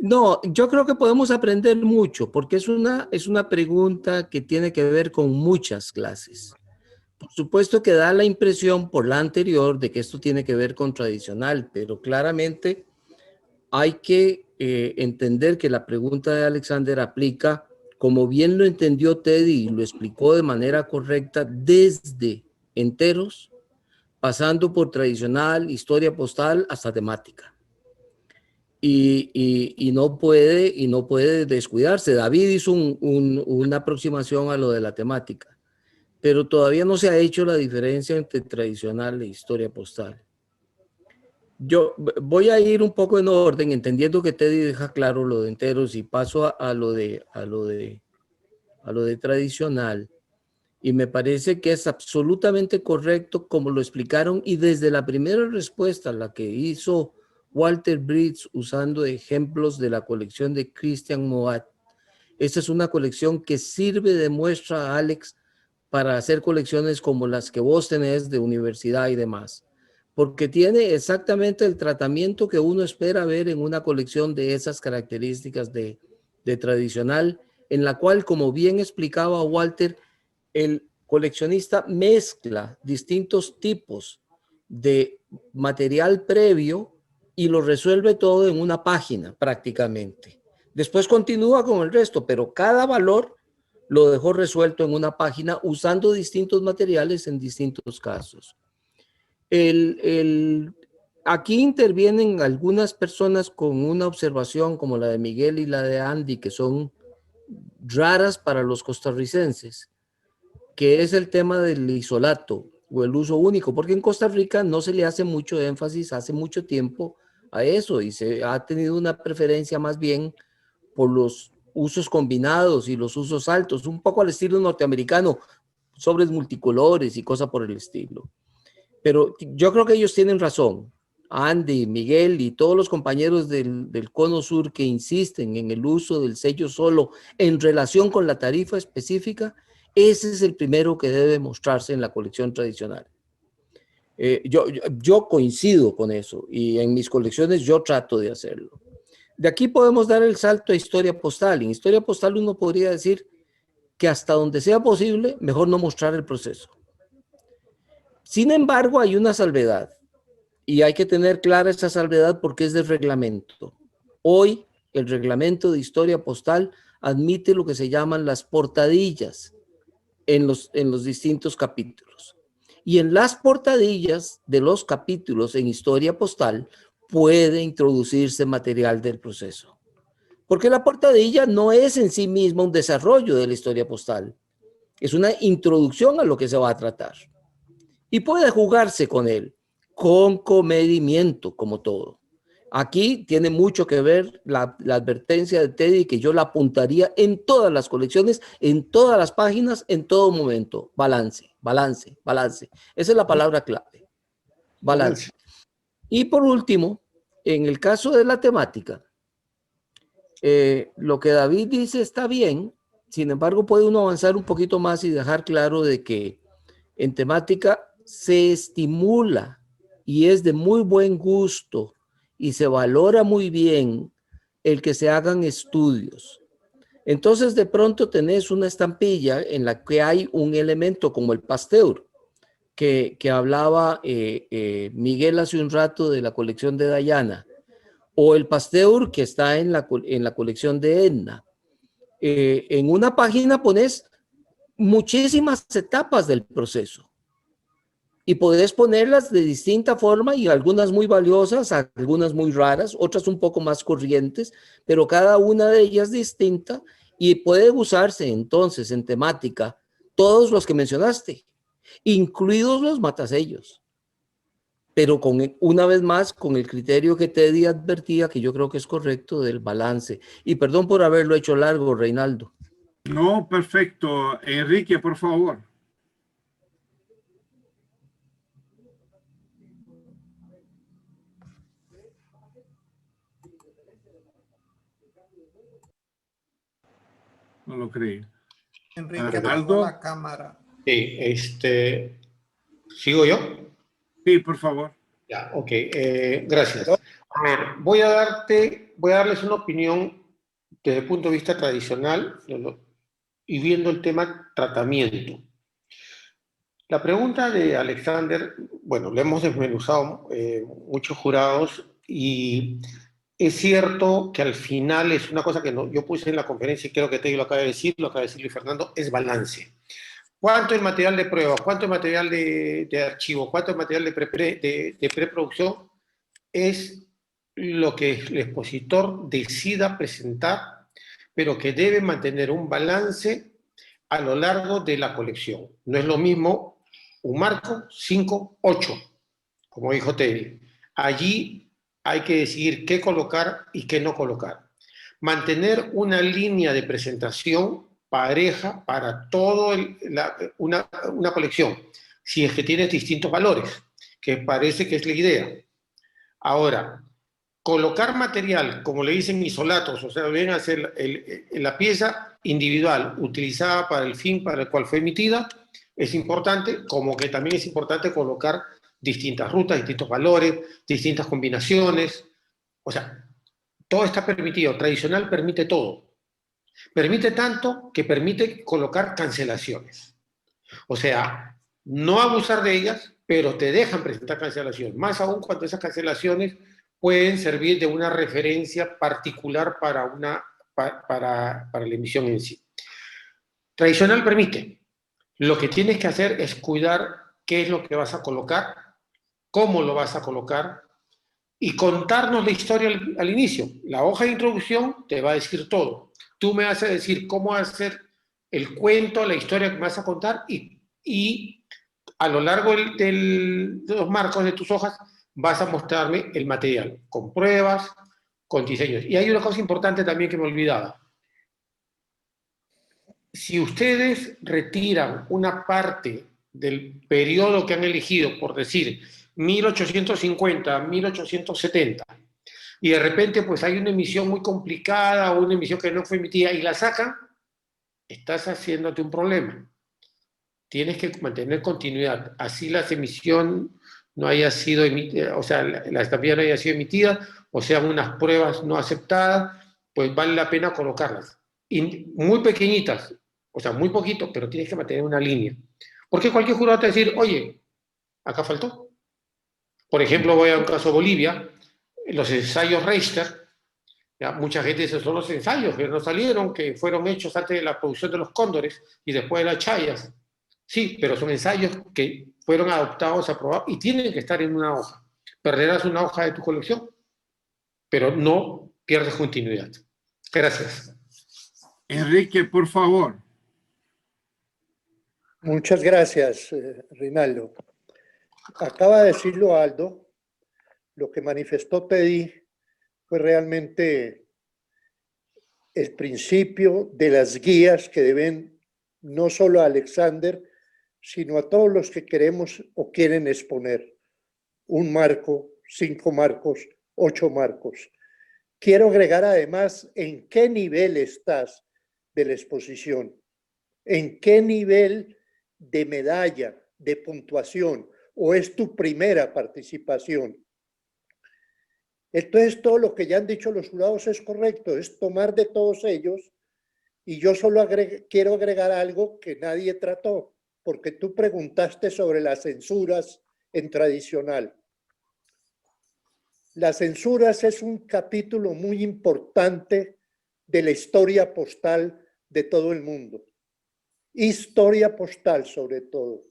No, yo creo que podemos aprender mucho porque es una pregunta que tiene que ver con muchas clases. Por supuesto que da la impresión por la anterior de que esto tiene que ver con tradicional, pero claramente hay que entender que la pregunta de Alexander aplica, como bien lo entendió Teddy y lo explicó de manera correcta, desde enteros, pasando por tradicional, historia postal, hasta temática. Y no puede descuidarse. David hizo una aproximación a lo de la temática, pero todavía no se ha hecho la diferencia entre tradicional e historia postal. Yo voy a ir un poco en orden, entendiendo que Teddy deja claro lo de enteros y paso a lo de tradicional. Y me parece que es absolutamente correcto como lo explicaron y desde la primera respuesta, la que hizo Walter Bridge usando ejemplos de la colección de Christian Moat. Esta es una colección que sirve de muestra, Alex, para hacer colecciones como las que vos tenés de universidad y demás, porque tiene exactamente el tratamiento que uno espera ver en una colección de esas características de tradicional, en la cual, como bien explicaba Walter, el coleccionista mezcla distintos tipos de material previo y lo resuelve todo en una página prácticamente. Después continúa con el resto, pero cada valor lo dejó resuelto en una página usando distintos materiales en distintos casos. Aquí intervienen algunas personas con una observación como la de Miguel y la de Andy, que son raras para los costarricenses, que es el tema del isolato o el uso único, porque en Costa Rica no se le hace mucho énfasis hace mucho tiempo a eso y se ha tenido una preferencia más bien por los usos combinados y los usos altos, un poco al estilo norteamericano, sobres multicolores y cosas por el estilo. Pero yo creo que ellos tienen razón, Andy, Miguel y todos los compañeros del Cono Sur que insisten en el uso del sello solo en relación con la tarifa específica. Ese es el primero que debe mostrarse en la colección tradicional. Yo coincido con eso y en mis colecciones yo trato de hacerlo. De aquí podemos dar el salto a historia postal. En historia postal uno podría decir que hasta donde sea posible, mejor no mostrar el proceso. Sin embargo, hay una salvedad y hay que tener clara esa salvedad porque es del reglamento. Hoy el reglamento de historia postal admite lo que se llaman las portadillas en los distintos capítulos. Y en las portadillas de los capítulos en historia postal puede introducirse material del proceso. Porque la portadilla no es en sí misma un desarrollo de la historia postal. Es una introducción a lo que se va a tratar. Y puede jugarse con él, con comedimiento, como todo. Aquí tiene mucho que ver la advertencia de Teddy, que yo la apuntaría en todas las colecciones, en todas las páginas, en todo momento. Balance, balance, balance. Esa es la palabra clave. Balance. Y por último, en el caso de la temática, lo que David dice está bien, sin embargo puede uno avanzar un poquito más y dejar claro de que en temática se estimula y es de muy buen gusto y se valora muy bien el que se hagan estudios. Entonces de pronto tenés una estampilla en la que hay un elemento como el Pasteur, que hablaba Miguel hace un rato de la colección de Dayana, o el Pasteur que está en la colección de Edna. En una página pones muchísimas etapas del proceso y podés ponerlas de distinta forma y algunas muy valiosas, algunas muy raras, otras un poco más corrientes, pero cada una de ellas distinta y puede usarse entonces en temática todos los que mencionaste, incluidos los matasellos. Pero una vez más, con el criterio que Teddy advertía, que yo creo que es correcto, del balance. Y perdón por haberlo hecho largo, Reinaldo. No, perfecto. Enrique, por favor. No lo creí. Enrique, Aldo. la cámara. Sí, ¿sigo yo? Sí, por favor. Ya, ok, gracias. A ver, voy a darles una opinión desde el punto de vista tradicional y viendo el tema tratamiento. La pregunta de Alexander, bueno, lo hemos desmenuzado muchos jurados y es cierto que al final es una cosa que yo puse en la conferencia y creo que Teddy lo acaba de decir, lo acaba de decir Luis Fernando, es balance. ¿Cuánto es material de prueba? ¿Cuánto es material de archivo? ¿Cuánto es material de preproducción? Es lo que el expositor decida presentar, pero que debe mantener un balance a lo largo de la colección. No es lo mismo un marco 5, 8, como dijo Teddy. Allí hay que decidir qué colocar y qué no colocar. Mantener una línea de presentación pareja para toda una colección, si es que tienes distintos valores, que parece que es la idea. Ahora, colocar material, como le dicen isolatos, o sea, vienen a ser la pieza individual utilizada para el fin para el cual fue emitida, es importante, como que también es importante colocar distintas rutas, distintos valores, distintas combinaciones. O sea, todo está permitido. Tradicional permite todo. Permite tanto que permite colocar cancelaciones. O sea, no abusar de ellas, pero te dejan presentar cancelaciones. Más aún cuando esas cancelaciones pueden servir de una referencia particular para la emisión en sí. Tradicional permite. Lo que tienes que hacer es cuidar qué es lo que vas a colocar, cómo lo vas a colocar y contarnos la historia al inicio. La hoja de introducción te va a decir todo. Tú me vas a decir cómo hacer el cuento, la historia que me vas a contar y a lo largo de los marcos de tus hojas vas a mostrarme el material, con pruebas, con diseños. Y hay una cosa importante también que me olvidaba. Si ustedes retiran una parte del periodo que han elegido, por decir 1850, 1870, y de repente pues hay una emisión muy complicada o una emisión que no fue emitida y la sacan, estás haciéndote un problema. Tienes que mantener continuidad. Así la emisión no haya sido emitida, o sea, la estampilla no haya sido emitida, o sean unas pruebas no aceptadas, pues vale la pena colocarlas. Y muy pequeñitas, o sea, muy poquito, pero tienes que mantener una línea. Porque cualquier jurado te va a decir, oye, acá faltó. Por ejemplo, voy a un caso de Bolivia, los ensayos Reister, ya, mucha gente dice, son los ensayos que no salieron, que fueron hechos antes de la producción de los cóndores y después de las chayas. Sí, pero son ensayos que fueron adoptados, aprobados y tienen que estar en una hoja. Perderás una hoja de tu colección, pero no pierdes continuidad. Gracias. Enrique, por favor. Muchas gracias, Rinaldo. Acaba de decirlo Aldo, lo que manifestó Teddy fue realmente el principio de las guías que deben no solo a Alexander, sino a todos los que queremos o quieren exponer un marco, 5 marcos, 8 marcos. Quiero agregar además en qué nivel estás de la exposición, en qué nivel de medalla, de puntuación, o es tu primera participación. Entonces, todo lo que ya han dicho los jurados es correcto, es tomar de todos ellos, y yo solo quiero agregar algo que nadie trató, porque tú preguntaste sobre las censuras en tradicional. Las censuras es un capítulo muy importante de la historia postal de todo el mundo. Historia postal, sobre todo.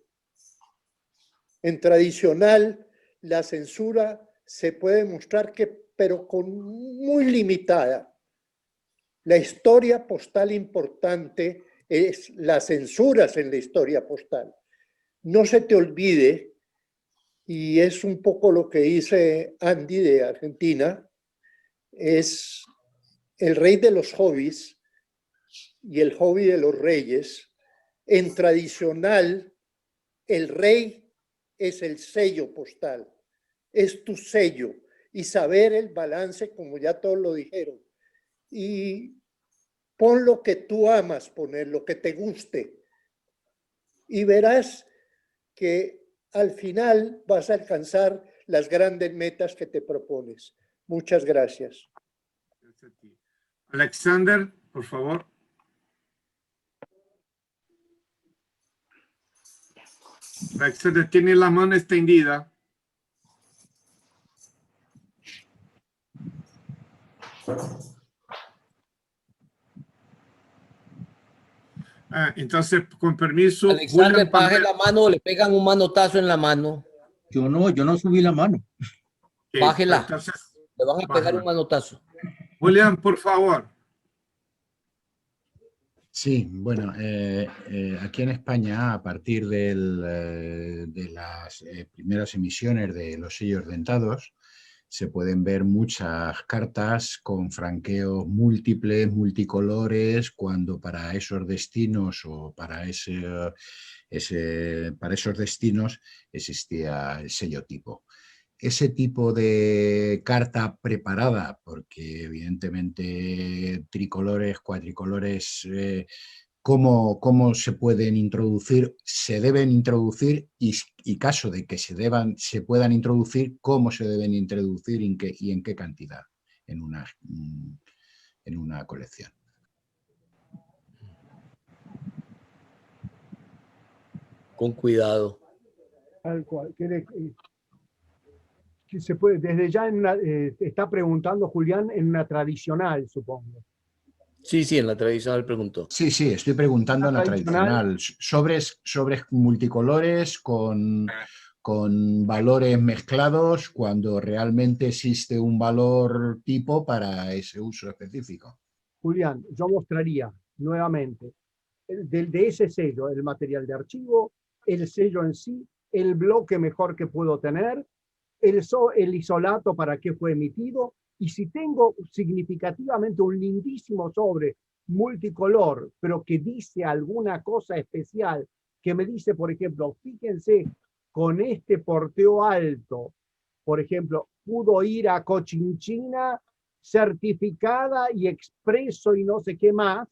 En tradicional, la censura se puede mostrar pero muy limitada. La historia postal importante es las censuras en la historia postal. No se te olvide, y es un poco lo que dice Andy de Argentina, es el rey de los hobbies y el hobby de los reyes. En tradicional, el rey es el sello postal, es tu sello, y saber el balance, como ya todos lo dijeron. Y pon lo que tú amas poner, lo que te guste, y verás que al final vas a alcanzar las grandes metas que te propones. Muchas gracias. Alexander, por favor. Alexander tiene la mano extendida. Entonces, con permiso. Alexander, baje la mano o le pegan un manotazo en la mano. Yo no subí la mano. Bájela. Entonces, le van a pegar un manotazo. Julián, por favor. Sí, bueno, aquí en España, a partir de las primeras emisiones de los sellos dentados, se pueden ver muchas cartas con franqueos múltiples, multicolores, cuando para esos destinos o para esos destinos existía el sello tipo. Ese tipo de carta preparada, porque evidentemente tricolores, cuatricolores, ¿cómo se pueden introducir? Se deben introducir y caso de que se puedan introducir, ¿cómo se deben introducir y en qué cantidad en una colección? Con cuidado. Tal cual. Que se puede, desde ya está preguntando Julián en una tradicional, supongo. Sí, en la tradicional preguntó. Sí, estoy preguntando en la tradicional. Sobres multicolores con valores mezclados cuando realmente existe un valor tipo para ese uso específico. Julián, yo mostraría nuevamente de ese sello el material de archivo, el sello en sí, el bloque mejor que puedo tener, el isolato para qué fue emitido, y si tengo significativamente un lindísimo sobre multicolor, pero que dice alguna cosa especial, que me dice, por ejemplo, fíjense, con este porteo alto, por ejemplo, pudo ir a Cochinchina certificada y expreso y no sé qué más.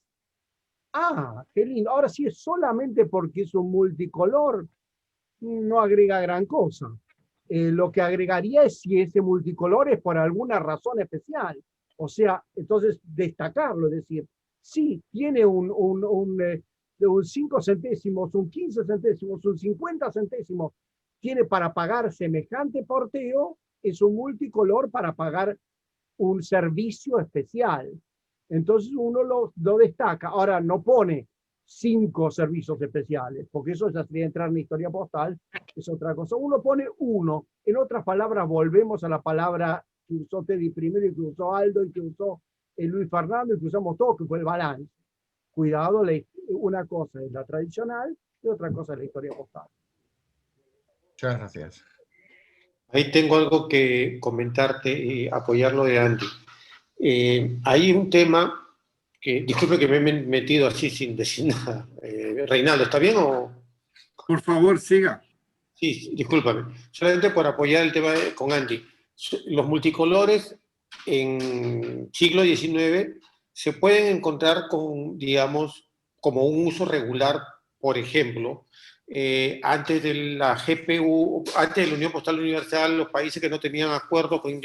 Ah, qué lindo. Ahora, si es solamente porque es un multicolor, no agrega gran cosa. Lo que agregaría es si ese multicolor es por alguna razón especial. O sea, entonces destacarlo, es decir, sí, tiene un 5 centésimos, un 15 centésimos, un 50 centésimos, tiene para pagar semejante porteo, es un multicolor para pagar un servicio especial. Entonces uno lo destaca. Ahora, no pone 5 servicios especiales, porque eso ya sería entrar en la historia postal, es otra cosa. Uno pone 1. En otras palabras, volvemos a la palabra que usó Teddy primero y que usó Aldo y que usó el Luis Fernando y que usamos todo, que fue el balance. Cuidado, una cosa es la tradicional y otra cosa es la historia postal. Muchas gracias. Ahí tengo algo que comentarte y apoyar lo de Andy. Hay un tema que, disculpe que me he metido así sin decir nada. Reinaldo, ¿está bien o...? Por favor, siga. Sí, discúlpame. Solamente por apoyar el tema con Andy. Los multicolores en siglo XIX se pueden encontrar con, digamos, como un uso regular, por ejemplo, antes de la GPU, antes de la Unión Postal Universal, los países que no tenían acuerdo con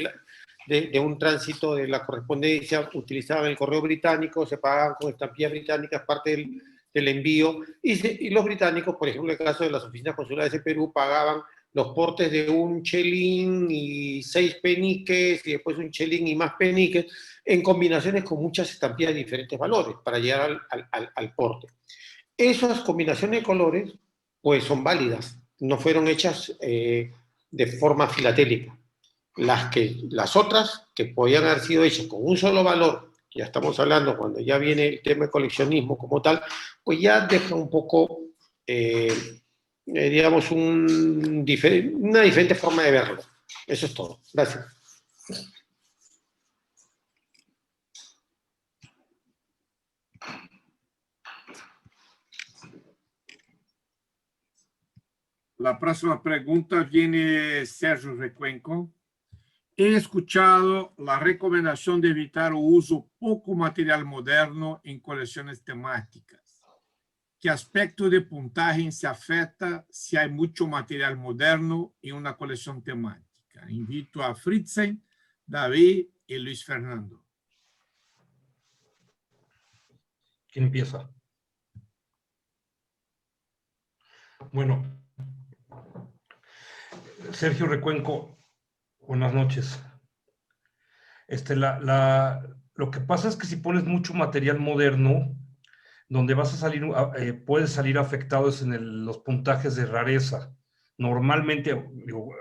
de un tránsito de la correspondencia utilizaban el correo británico, se pagaban con estampillas británicas parte del envío, y los británicos, por ejemplo, en el caso de las oficinas consulares de Perú, pagaban los portes de un chelín y 6 peniques, y después un chelín y más peniques, en combinaciones con muchas estampillas de diferentes valores para llegar al porte. Esas combinaciones de colores, pues son válidas, no fueron hechas de forma filatélica. Las otras, que podían haber sido hechas con un solo valor, ya estamos hablando cuando ya viene el tema de coleccionismo como tal, pues ya deja un poco, digamos, una diferente forma de verlo. Eso es todo. Gracias. La próxima pregunta viene Sergio Recuenco. He escuchado la recomendación de evitar el uso poco material moderno en colecciones temáticas. ¿Qué aspecto de puntaje se afecta si hay mucho material moderno en una colección temática? Invito a Fritzen, David y Luis Fernando. ¿Quién empieza? Bueno, Sergio Recuenco, buenas noches. Lo que pasa es que si pones mucho material moderno, donde vas a salir, puedes salir afectados en los puntajes de rareza. Normalmente,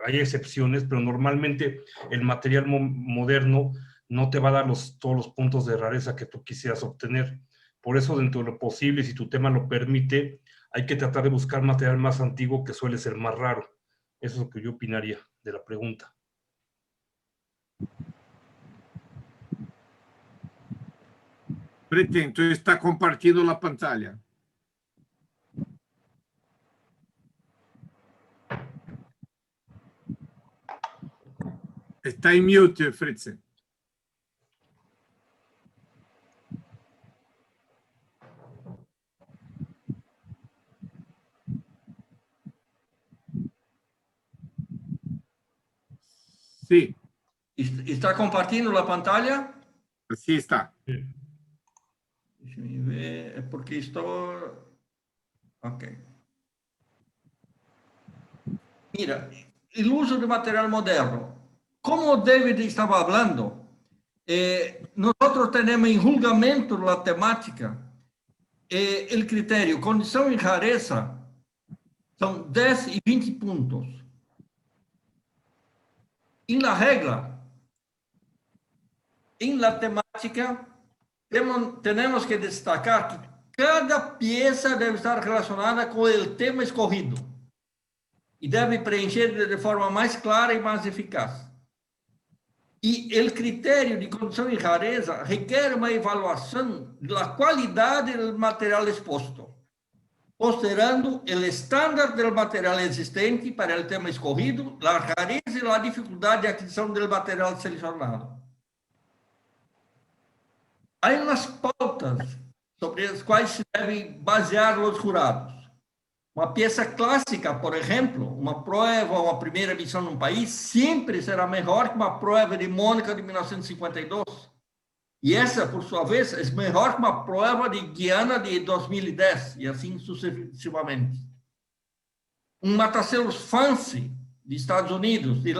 hay excepciones, pero normalmente el material moderno no te va a dar todos los puntos de rareza que tú quisieras obtener. Por eso, dentro de lo posible, si tu tema lo permite, hay que tratar de buscar material más antiguo que suele ser más raro. Eso es lo que yo opinaría de la pregunta. Pretendo, entonces está compartiendo la pantalla. Está en mute, Fritzen. Sí. ¿Está compartiendo la pantalla? Sí está. Déjame ver, porque estoy... Ok. Mira, el uso de material moderno. Como David estaba hablando, nosotros tenemos en julgamento la temática, el criterio, condición y rareza, son 10 y 20 puntos. En la regla, en la temática, tenemos que destacar que cada pieza debe estar relacionada con el tema escogido y debe preencher de forma más clara y más eficaz. Y el criterio de condición y rareza requiere una evaluación de la calidad del material expuesto, considerando el estándar del material existente para el tema escogido, la rareza y la dificultad de adquisición del material seleccionado. Hay unas pautas sobre las cuales se deben basear los jurados. Una pieza clásica, por ejemplo, una prueba o una primera misión en un país, siempre será mejor que una prueba de Mônica de 1952. Y esa, por su vez, es mejor que una prueba de Guiana de 2010, y así sucesivamente. Un matacelos fancy de Estados Unidos, de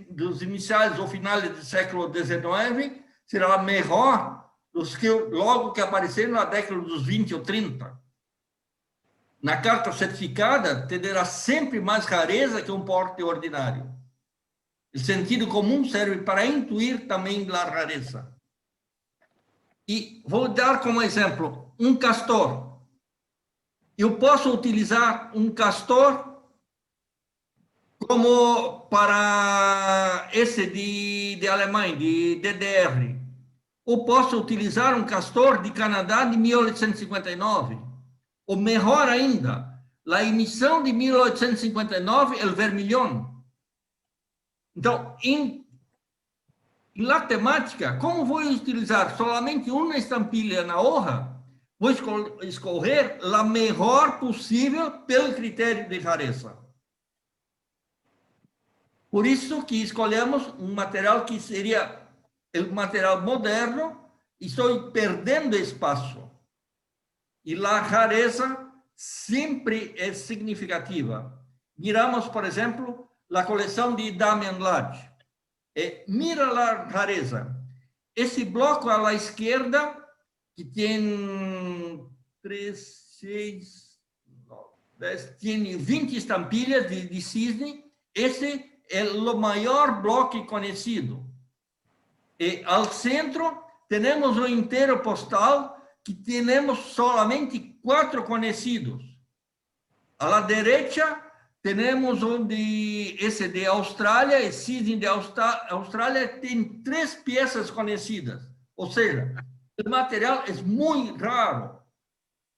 dos iniciais ou finales do século XIX, será mejor dos que logo que apareceram na década dos 20 ou 30. Na carta certificada, terá sempre mais rareza que um porte ordinário. O sentido comum serve para intuir também a rareza. E vou dar como exemplo um castor. Eu posso utilizar um castor como para esse de Alemanha, de DDR. Ou posso utilizar um castor de Canadá de 1859. Ou melhor ainda, a emissão de 1859 é o vermelhão. Então, na temática, como vou utilizar somente uma estampilha na hoja, vou escolher a melhor possível pelo critério de rareza. Por isso que escolhemos um material que seria o material moderno, e estou perdendo espaço. E a rareza sempre é significativa. Miramos, por exemplo, a coleção de Damian Lodge. Mira a rareza. Esse bloco à esquerda, que tem 3, 6, 10, tem 20 estampilhas de cisne, esse é o maior bloco conhecido. E ao centro, temos o inteiro postal, que temos solamente 4 conhecidos. À la derecha, temos esse de Austrália, e cisne de Austrália tem 3 peças conhecidas. Ou seja, o material é muito raro.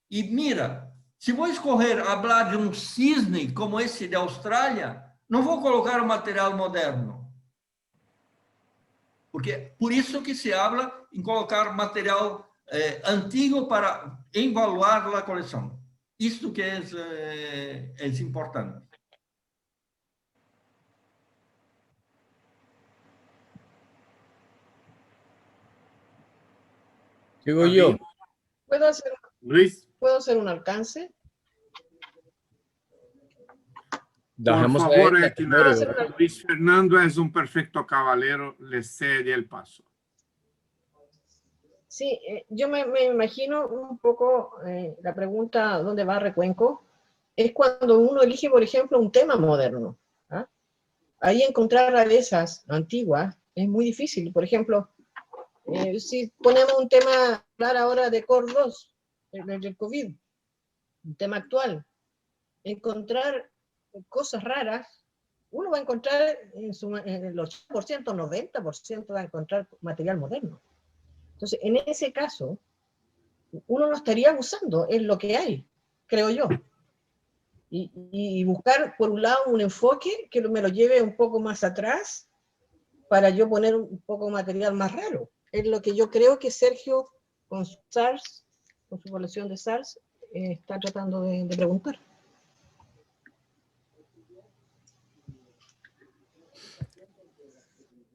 E mira, se vou escolher falar de um cisne como esse de Austrália, não vou colocar o material moderno. Porque por isso que se habla em colocar material antigo para evaluar a coleção. Isto que é importante. Digo yo. Luis. ¿Puedo hacer un alcance? Por favor, Luis Fernando es un perfecto caballero, le cede el paso. Sí, yo me imagino un poco la pregunta ¿dónde va Recuenco? Es cuando uno elige, por ejemplo, un tema moderno. ¿Ah? Ahí encontrar rarezas antiguas es muy difícil. Por ejemplo, si ponemos un tema, hablar ahora de COR2, del COVID, un tema actual, encontrar cosas raras, uno va a encontrar en el 80%, 90% va a encontrar material moderno. Entonces, en ese caso, uno no estaría usando, es lo que hay, creo yo. Y buscar, por un lado, un enfoque que me lo lleve un poco más atrás para yo poner un poco de material más raro. Es lo que yo creo que Sergio, con SARS, con su colección de SARS, está tratando de preguntar.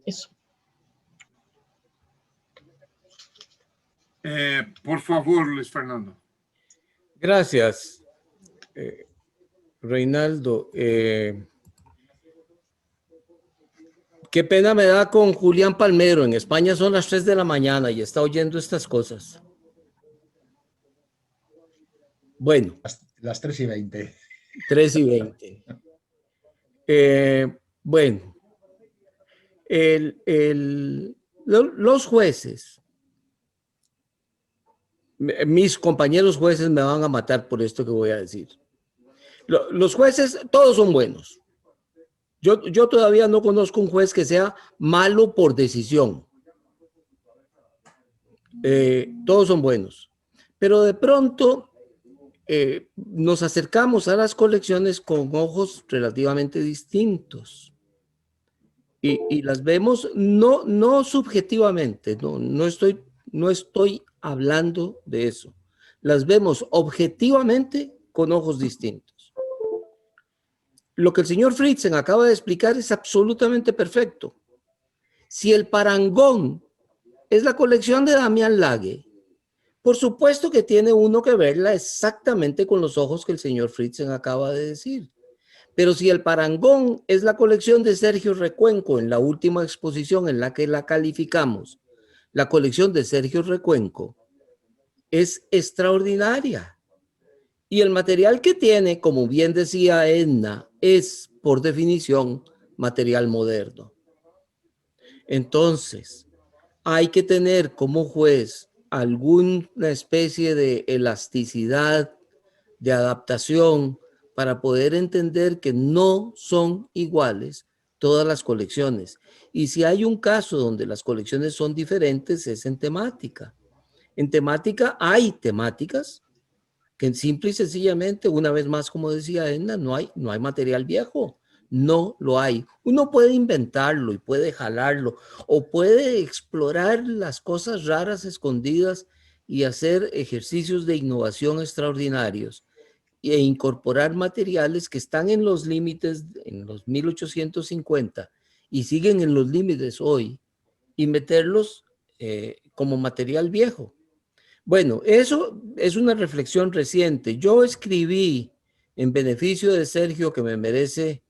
Eso. Por favor, Luis Fernando. Gracias, Reinaldo. Qué pena me da con Julián Palmero. En España son las 3 de la mañana y está oyendo estas cosas. Bueno. Las 3:20. 3:20. Bueno. Los jueces, mis compañeros jueces me van a matar por esto que voy a decir. Los jueces, todos son buenos. Yo todavía no conozco un juez que sea malo por decisión. Todos son buenos. Pero de pronto nos acercamos a las colecciones con ojos relativamente distintos. Y las vemos no subjetivamente, no estoy hablando de eso. Las vemos objetivamente con ojos distintos. Lo que el señor Fritzen acaba de explicar es absolutamente perfecto. Si el parangón es la colección de Damian Lage, por supuesto que tiene uno que verla exactamente con los ojos que el señor Fritzen acaba de decir. Pero si el parangón es la colección de Sergio Recuenco en la última exposición en la que la calificamos, la colección de Sergio Recuenco es extraordinaria. Y el material que tiene, como bien decía Edna, es por definición material moderno. Entonces, hay que tener como juez alguna especie de elasticidad, de adaptación, para poder entender que no son iguales todas las colecciones. Y si hay un caso donde las colecciones son diferentes, es en temática. En temática hay temáticas que simple y sencillamente, una vez más, como decía Edna, no hay material viejo. No lo hay. Uno puede inventarlo y puede jalarlo o puede explorar las cosas raras escondidas y hacer ejercicios de innovación extraordinarios e incorporar materiales que están en los límites, en los 1850 y siguen en los límites hoy y meterlos como material viejo. Bueno, eso es una reflexión reciente. Yo escribí, en beneficio de Sergio, que me merece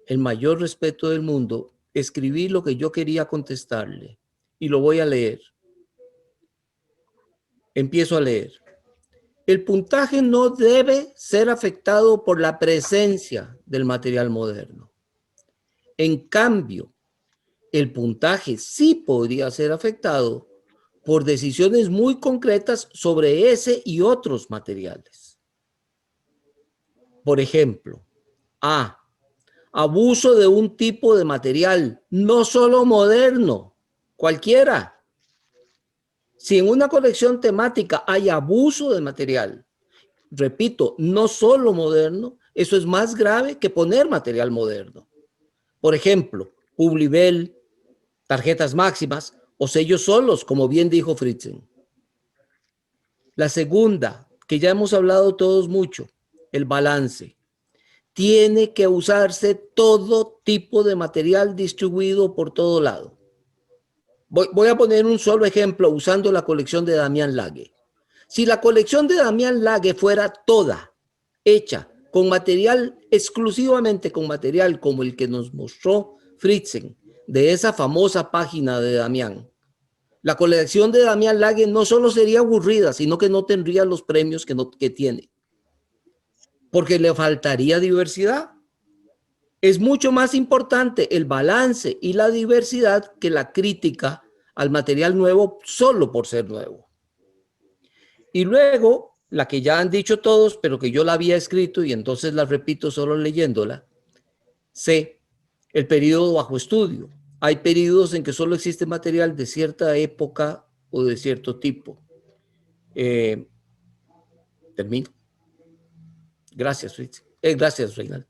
el mayor respeto del mundo, escribí lo que yo quería contestarle y lo voy a leer. Empiezo a leer. El puntaje no debe ser afectado por la presencia del material moderno. En cambio, el puntaje sí podría ser afectado por decisiones muy concretas sobre ese y otros materiales. Por ejemplo, A. Abuso de un tipo de material, no solo moderno, cualquiera. Si en una colección temática hay abuso de material, repito, no solo moderno, eso es más grave que poner material moderno. Por ejemplo, Publibel, tarjetas máximas o sellos solos, como bien dijo Fritzen. La segunda, que ya hemos hablado todos mucho, el balance. Tiene que usarse todo tipo de material distribuido por todo lado. Voy a poner un solo ejemplo usando la colección de Damián Lage. Si la colección de Damián Lage fuera toda hecha con material, exclusivamente con material como el que nos mostró Fritzen, de esa famosa página de Damián, la colección de Damián Lage no solo sería aburrida, sino que no tendría los premios que tiene, porque le faltaría diversidad. Es mucho más importante el balance y la diversidad que la crítica al material nuevo solo por ser nuevo. Y luego, la que ya han dicho todos, pero que yo la había escrito y entonces la repito solo leyéndola, C, el periodo bajo estudio. Hay periodos en que solo existe material de cierta época o de cierto tipo. Termino. Gracias, Fritz. Gracias, Reinaldo.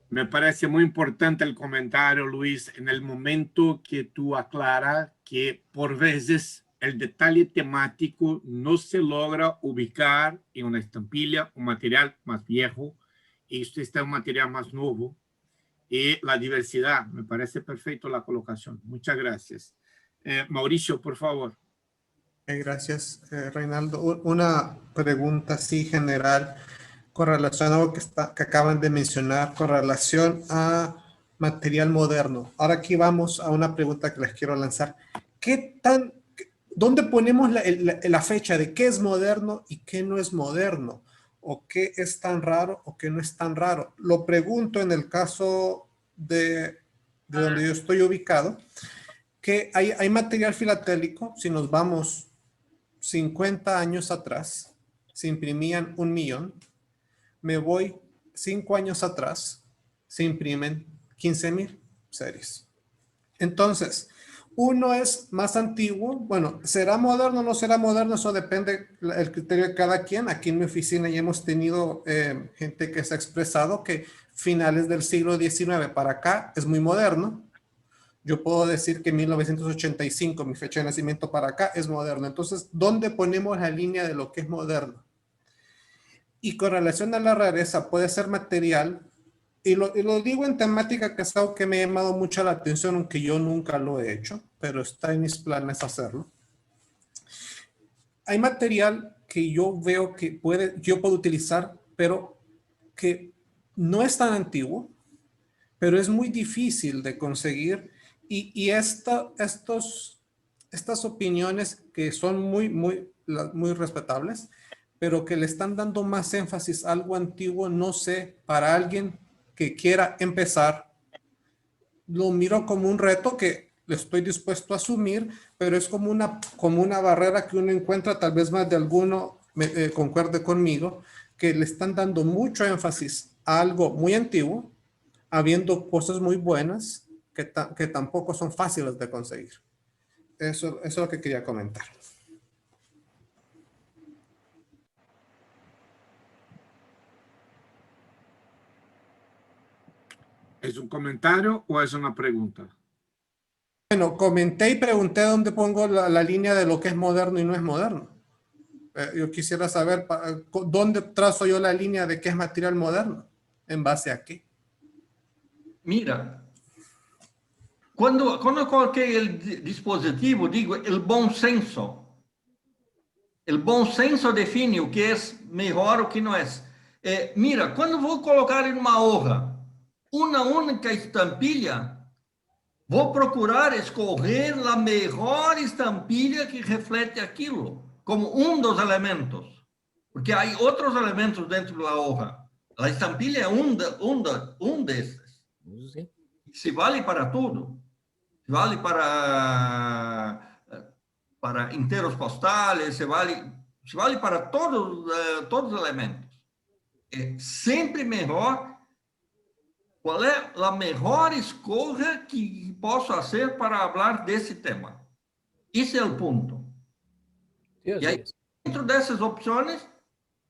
Me parece muy importante el comentario, Luis, en el momento que tú aclaras que por veces el detalle temático no se logra ubicar en una estampilla, un material más viejo, y esto está en un material más nuevo, y la diversidad. Me parece perfecto la colocación. Muchas gracias. Mauricio, por favor. Gracias, Reinaldo. Una pregunta así general con relación a lo que acaban de mencionar, con relación a material moderno. Ahora aquí vamos a una pregunta que les quiero lanzar. ¿Dónde ponemos la fecha de qué es moderno y qué no es moderno? ¿O qué es tan raro o qué no es tan raro? Lo pregunto en el caso de donde yo estoy ubicado, que hay material filatélico, si nos vamos 50 años atrás, se imprimían 1 millón. Me voy 5 años atrás, se imprimen 15,000 series. Entonces, uno es más antiguo. Bueno, ¿será moderno o no será moderno? Eso depende del criterio de cada quien. Aquí en mi oficina ya hemos tenido gente que se ha expresado que finales del siglo XIX para acá es muy moderno. Yo puedo decir que 1985, mi fecha de nacimiento para acá, es moderno. Entonces, ¿dónde ponemos la línea de lo que es moderno? Y con relación a la rareza, puede ser material. Y lo digo en temática, que es algo que me ha llamado mucho la atención, aunque yo nunca lo he hecho, pero está en mis planes hacerlo. Hay material que yo veo que yo puedo utilizar, pero que no es tan antiguo, pero es muy difícil de conseguir. Y estas opiniones que son muy respetables, pero que le están dando más énfasis a algo antiguo, no sé, para alguien que quiera empezar, lo miro como un reto que estoy dispuesto a asumir, pero es como una barrera que uno encuentra, tal vez más de alguno concuerde conmigo, que le están dando mucho énfasis a algo muy antiguo, habiendo cosas muy buenas que tampoco son fáciles de conseguir. Eso es lo que quería comentar. ¿Es un comentario o es una pregunta? Bueno, comenté y pregunté dónde pongo la línea de lo que es moderno y no es moderno. Yo quisiera saber dónde trazo yo la línea de qué es material moderno, en base a qué. Mira, quando eu coloquei o dispositivo, digo o bom senso. O bom senso define o que é melhor o que não é. Mira, quando vou colocar em uma hoja uma única estampilha, vou procurar escolher a melhor estampilha que reflete aquilo, como um dos elementos. Porque há outros elementos dentro da hoja. A estampilha é um desses. Se vale para tudo. Vale para enteros postales, se vale para todos os elementos. É sempre melhor. Qual é a melhor escolha que posso fazer para falar desse tema? Esse é o ponto. E aí, dentro dessas opções,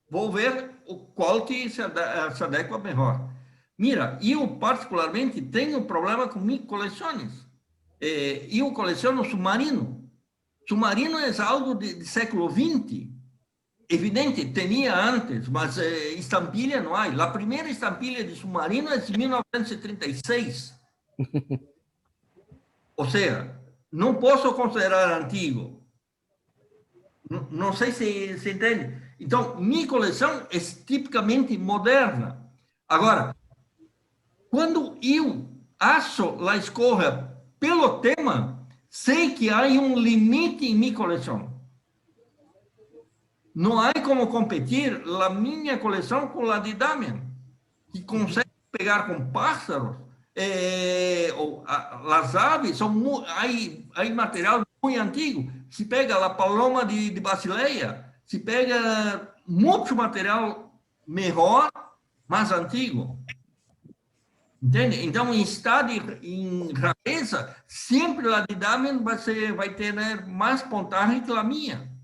vou ver qual que se adequa melhor. Mira, eu particularmente tenho problema com minhas coleções. Eu coleciono submarino. Submarino é algo de século XX. Evidente, tinha antes, mas estampilha não há. A primeira estampilha de submarino é de 1936. Ou seja, não posso considerar antigo. Não sei se entende. Então, minha coleção é tipicamente moderna. Agora, quando eu acho a escolha pelo tema, sei que há um limite em minha coleção. Não há como competir a minha coleção com a de Damian, que consegue pegar com pássaros, as aves, há material muito antigo. Se pega a paloma de Basileia, se pega muito material melhor, mais antigo. Entende? Então, em estado em rareza, sempre a de Damian vai ter mais pontagem que a minha.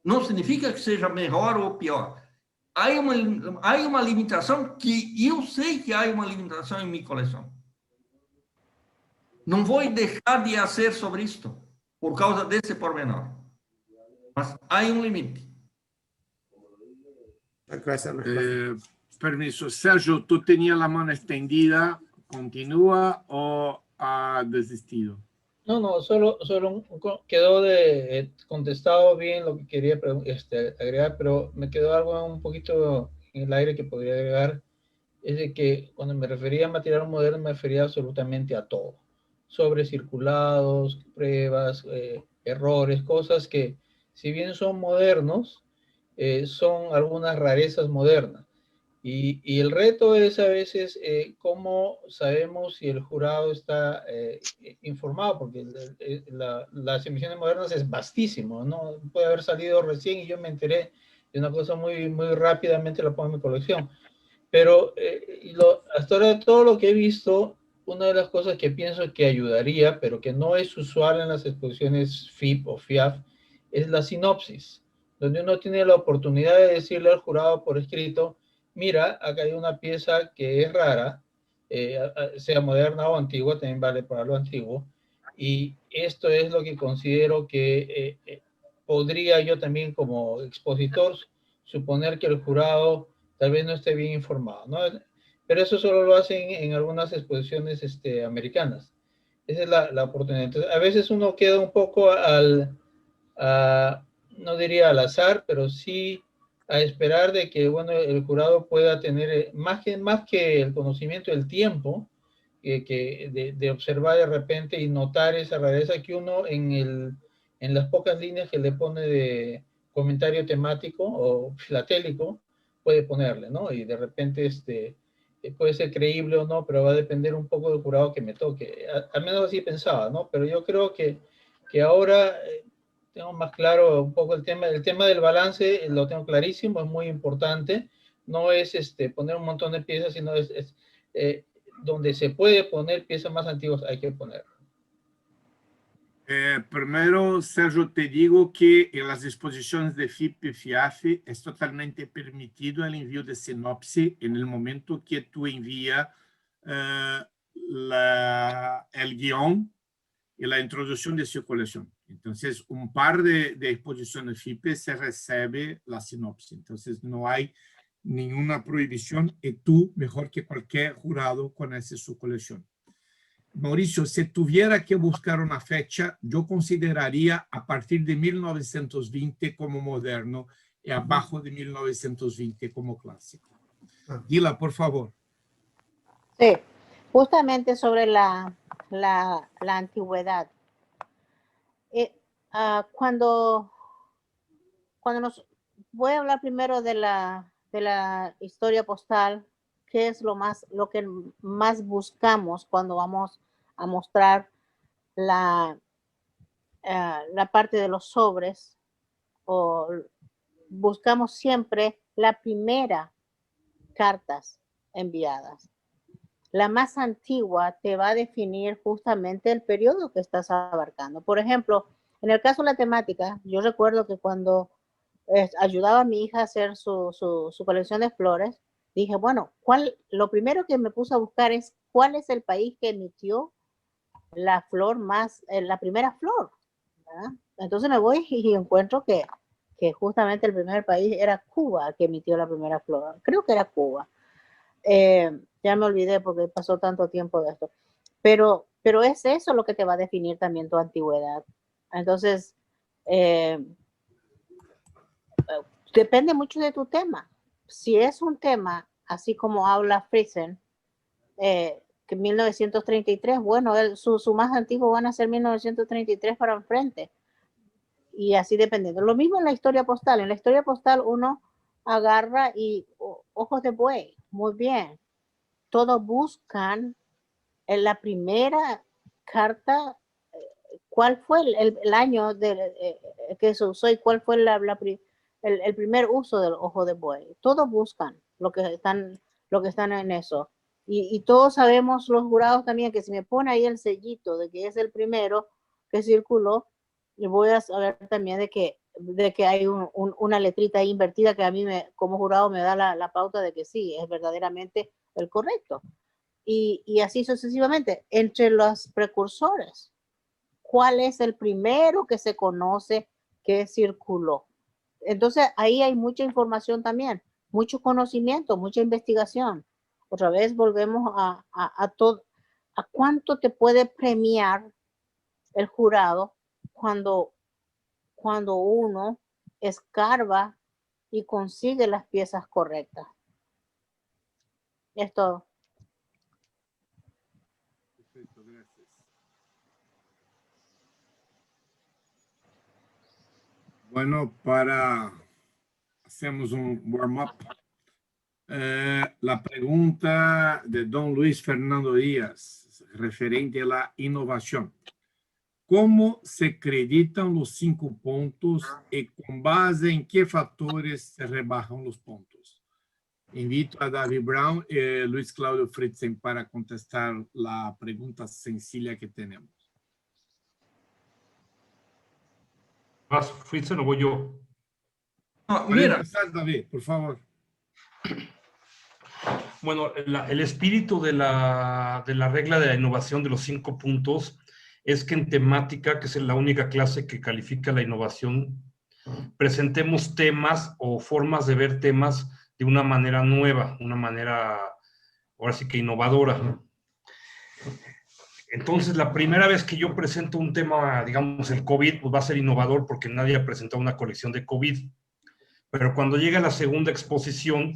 Não significa que seja melhor ou pior. Há uma limitação que eu sei que há uma limitação em minha coleção. Não vou deixar de fazer sobre isto por causa desse pormenor. Mas há um limite. Permiso. Sergio, tú tenías la mano extendida. ¿Continúa o ha desistido? No, solo quedó contestado bien lo que quería agregar, pero me quedó algo un poquito en el aire que podría agregar. Es de que cuando me refería a material moderno, me refería absolutamente a todo. Sobre circulados, pruebas, errores, cosas que, si bien son modernos, son algunas rarezas modernas. Y el reto es a veces cómo sabemos si el jurado está informado, porque las emisiones modernas es vastísimo, ¿no? Puede haber salido recién y yo me enteré de una cosa muy, muy rápidamente, la pongo en mi colección. Pero hasta ahora de todo lo que he visto, una de las cosas que pienso que ayudaría, pero que no es usual en las exposiciones FIP o FIAF, es la sinopsis, donde uno tiene la oportunidad de decirle al jurado por escrito: mira, acá hay una pieza que es rara, sea moderna o antigua, también vale para lo antiguo, y esto es lo que considero que podría yo también como expositor suponer que el jurado tal vez no esté bien informado, ¿no? Pero eso solo lo hacen en algunas exposiciones americanas. Esa es la oportunidad. Entonces, a veces uno queda un poco no diría al azar, pero sí a esperar de que, bueno, el jurado pueda tener más que el conocimiento, el tiempo de observar de repente y notar esa rareza que uno en las pocas líneas que le pone de comentario temático o filatélico puede ponerle, ¿no? Y de repente puede ser creíble o no, pero va a depender un poco del jurado que me toque. Al menos así pensaba, ¿no? Pero yo creo que ahora tengo más claro un poco el tema del balance, lo tengo clarísimo, es muy importante. No es poner un montón de piezas, sino donde se puede poner piezas más antiguas, hay que poner. Primero, Sergio, te digo que en las disposiciones de FIP y FIAF es totalmente permitido el envío de sinopsis en el momento que tú envías el guión y la introducción de circulación. Entonces, un par de exposiciones FIP se recibe la sinopsis. Entonces, no hay ninguna prohibición y tú, mejor que cualquier jurado, conoces su colección. Mauricio, si tuviera que buscar una fecha, yo consideraría a partir de 1920 como moderno y abajo de 1920 como clásico. Dila, por favor. Sí, justamente sobre la antigüedad. Voy a hablar primero de la historia postal, que es lo que más buscamos cuando vamos a mostrar la parte de los sobres, o buscamos siempre la primera cartas enviadas. La más antigua te va a definir justamente el periodo que estás abarcando. Por ejemplo, en el caso de la temática, yo recuerdo que cuando ayudaba a mi hija a hacer su colección de flores, dije, bueno, lo primero que me puse a buscar es cuál es el país que emitió la flor la primera flor, ¿verdad? Entonces me voy y encuentro que justamente el primer país era Cuba, que emitió la primera flor. Creo que era Cuba. Ya me olvidé porque pasó tanto tiempo de esto. Pero es eso lo que te va a definir también tu antigüedad. Entonces, depende mucho de tu tema. Si es un tema, así como habla Friesen, que 1933, bueno, su más antiguo van a ser 1933 para enfrente. Y así dependiendo. Lo mismo en la historia postal. En la historia postal uno agarra y ojos de buey. Muy bien. Todos buscan en la primera carta cuál fue el año que se usó y cuál fue el primer uso del ojo de buey. Todos buscan lo que están en eso. Y todos sabemos, los jurados también, que si me pone ahí el sellito de que es el primero que circuló, y voy a saber también de que hay una letrita ahí invertida que a mí como jurado me da la pauta de que sí, es verdaderamente el correcto. Y así sucesivamente, entre los precursores, ¿cuál es el primero que se conoce que circuló? Entonces, ahí hay mucha información también, mucho conocimiento, mucha investigación. Otra vez volvemos a cuánto te puede premiar el jurado cuando uno escarba y consigue las piezas correctas. Es todo. Perfecto, gracias. Bueno, hacemos un warm-up. La pregunta de don Luis Fernando Díaz, referente a la innovación. ¿Cómo se acreditan los 5 puntos y con base en qué factores se rebajan los puntos? Invito a David Brown y Luis Claudio Fritzen para contestar la pregunta sencilla que tenemos. ¿Vas, Fritzen, o voy yo? No, mira. David, por favor. Bueno, el espíritu de la regla de la innovación de los 5 puntos es que en temática, que es la única clase que califica la innovación, presentemos temas o formas de ver temas de una manera nueva, una manera, ahora sí que innovadora. Entonces, la primera vez que yo presento un tema, digamos el COVID, pues va a ser innovador porque nadie ha presentado una colección de COVID. Pero cuando llega la segunda exposición,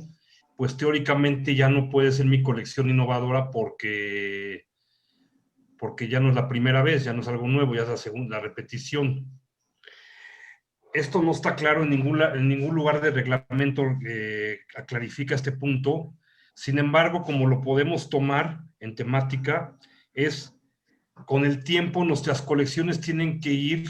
pues teóricamente ya no puede ser mi colección innovadora porque ya no es la primera vez, ya no es algo nuevo, ya es la repetición. Esto no está claro en ningún lugar del reglamento, clarifica este punto. Sin embargo, como lo podemos tomar en temática, es con el tiempo nuestras colecciones tienen que ir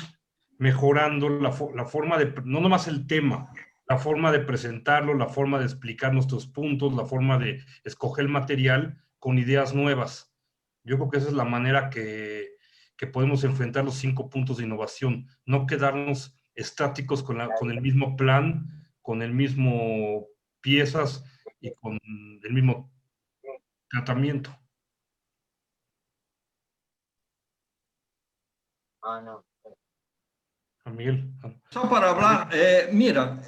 mejorando la forma de, no nomás el tema, la forma de presentarlo, la forma de explicar nuestros puntos, la forma de escoger el material con ideas nuevas. Yo creo que esa es la manera que podemos enfrentar los 5 puntos de innovación, no quedarnos estáticos con el mismo plan, con el mismo piezas y con el mismo tratamiento. No. Miguel. Só para hablar, mira,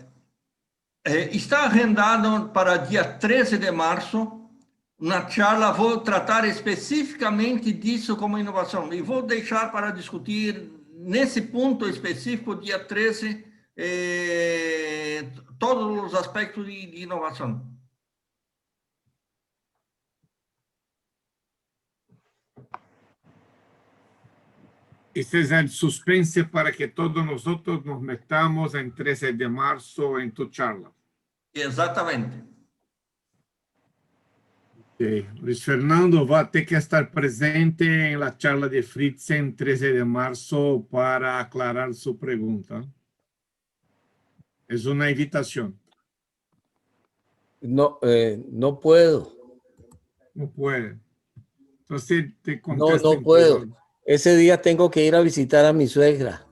está agendado para dia 13 de março uma charla, vou tratar especificamente disso como inovação, e vou deixar para discutir nesse ponto específico, dia 13, todos os aspectos de inovação. Este es el suspense para que todos nosotros nos metamos en 13 de marzo en tu charla. Exatamente. Sí. Luis Fernando va a tener que estar presente en la charla de Fritz en 13 de marzo para aclarar su pregunta. Es una invitación. No, no puedo. No puede. Entonces te contesto. No puedo. Ese día tengo que ir a visitar a mi suegra.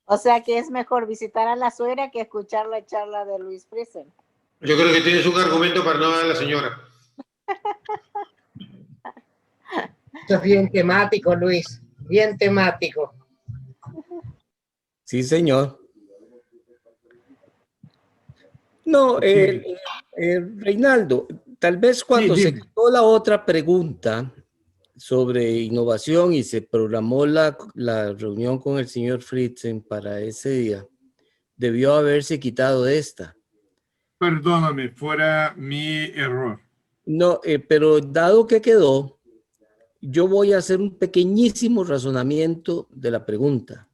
O sea que es mejor visitar a la suegra que escuchar la charla de Luis Friesen. Yo creo que tienes un argumento para no dar a la señora. Eso es bien temático, Luis. Bien temático. Sí, señor. No, Reinaldo, tal vez cuando se quitó la otra pregunta sobre innovación y se programó la reunión con el señor Fritzen para ese día, debió haberse quitado esta. Perdóname, fuera mi error. No, pero dado que quedó, yo voy a hacer un pequeñísimo razonamiento de la pregunta.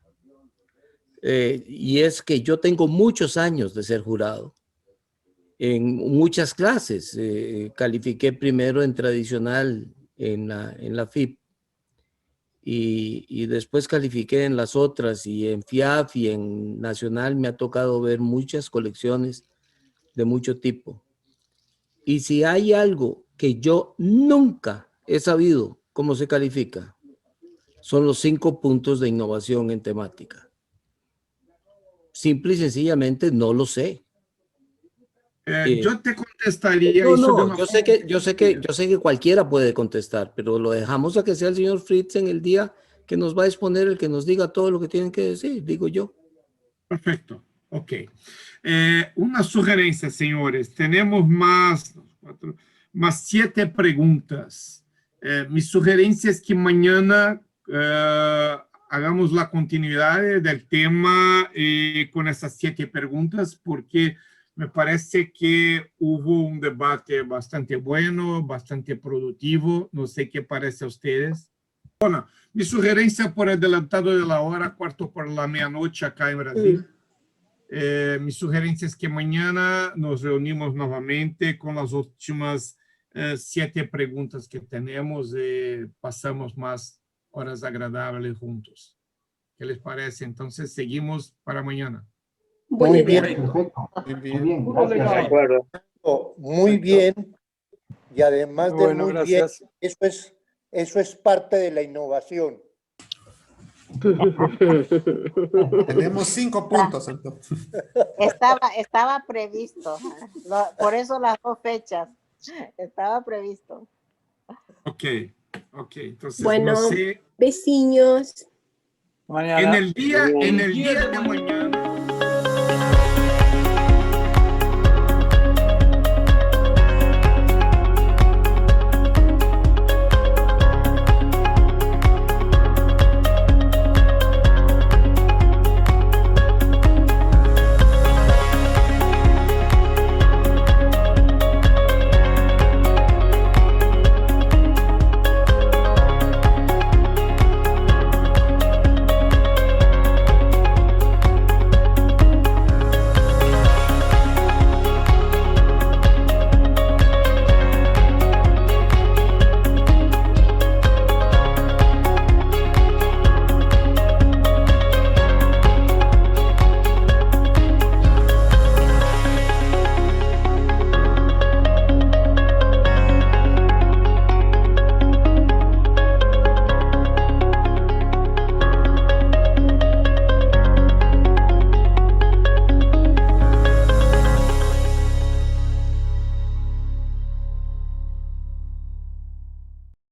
Y es que yo tengo muchos años de ser jurado. En muchas clases, califiqué primero en tradicional en la FIP y después califiqué en las otras, y en FIAF y en Nacional me ha tocado ver muchas colecciones de mucho tipo. Y si hay algo que yo nunca he sabido cómo se califica, son los 5 puntos de innovación en temática. Simple y sencillamente no lo sé. Yo te contestaría no, yo sé que cualquiera puede contestar, pero lo dejamos a que sea el señor Fritzen el día que nos va a exponer, el que nos diga todo lo que tienen que decir, digo yo. Perfecto, ok. Una sugerencia, señores. Tenemos más 7 preguntas. Mi sugerencia es que mañana hagamos la continuidad del tema con esas 7 preguntas, porque me parece que hubo un debate bastante bueno, bastante productivo. No sé qué parece a ustedes. Bueno, mi sugerencia por adelantado de la hora, 1:45 acá en Brasil. Mi sugerencia es que mañana nos reunimos nuevamente con las últimas 7 preguntas que tenemos. Pasamos más horas agradables juntos. ¿Qué les parece? Entonces seguimos para mañana. Muy bien. Perfecto. Muy bien. Muy bien. Gracias. De acuerdo. Muy bien. Y además de Bueno, muy gracias. bien, eso es parte de la innovación. Tenemos 5 puntos. Entonces. Estaba previsto. Por eso las 2 fechas. Estaba previsto. Ok. Entonces, bueno, no sé. vecinos. En el día de mañana.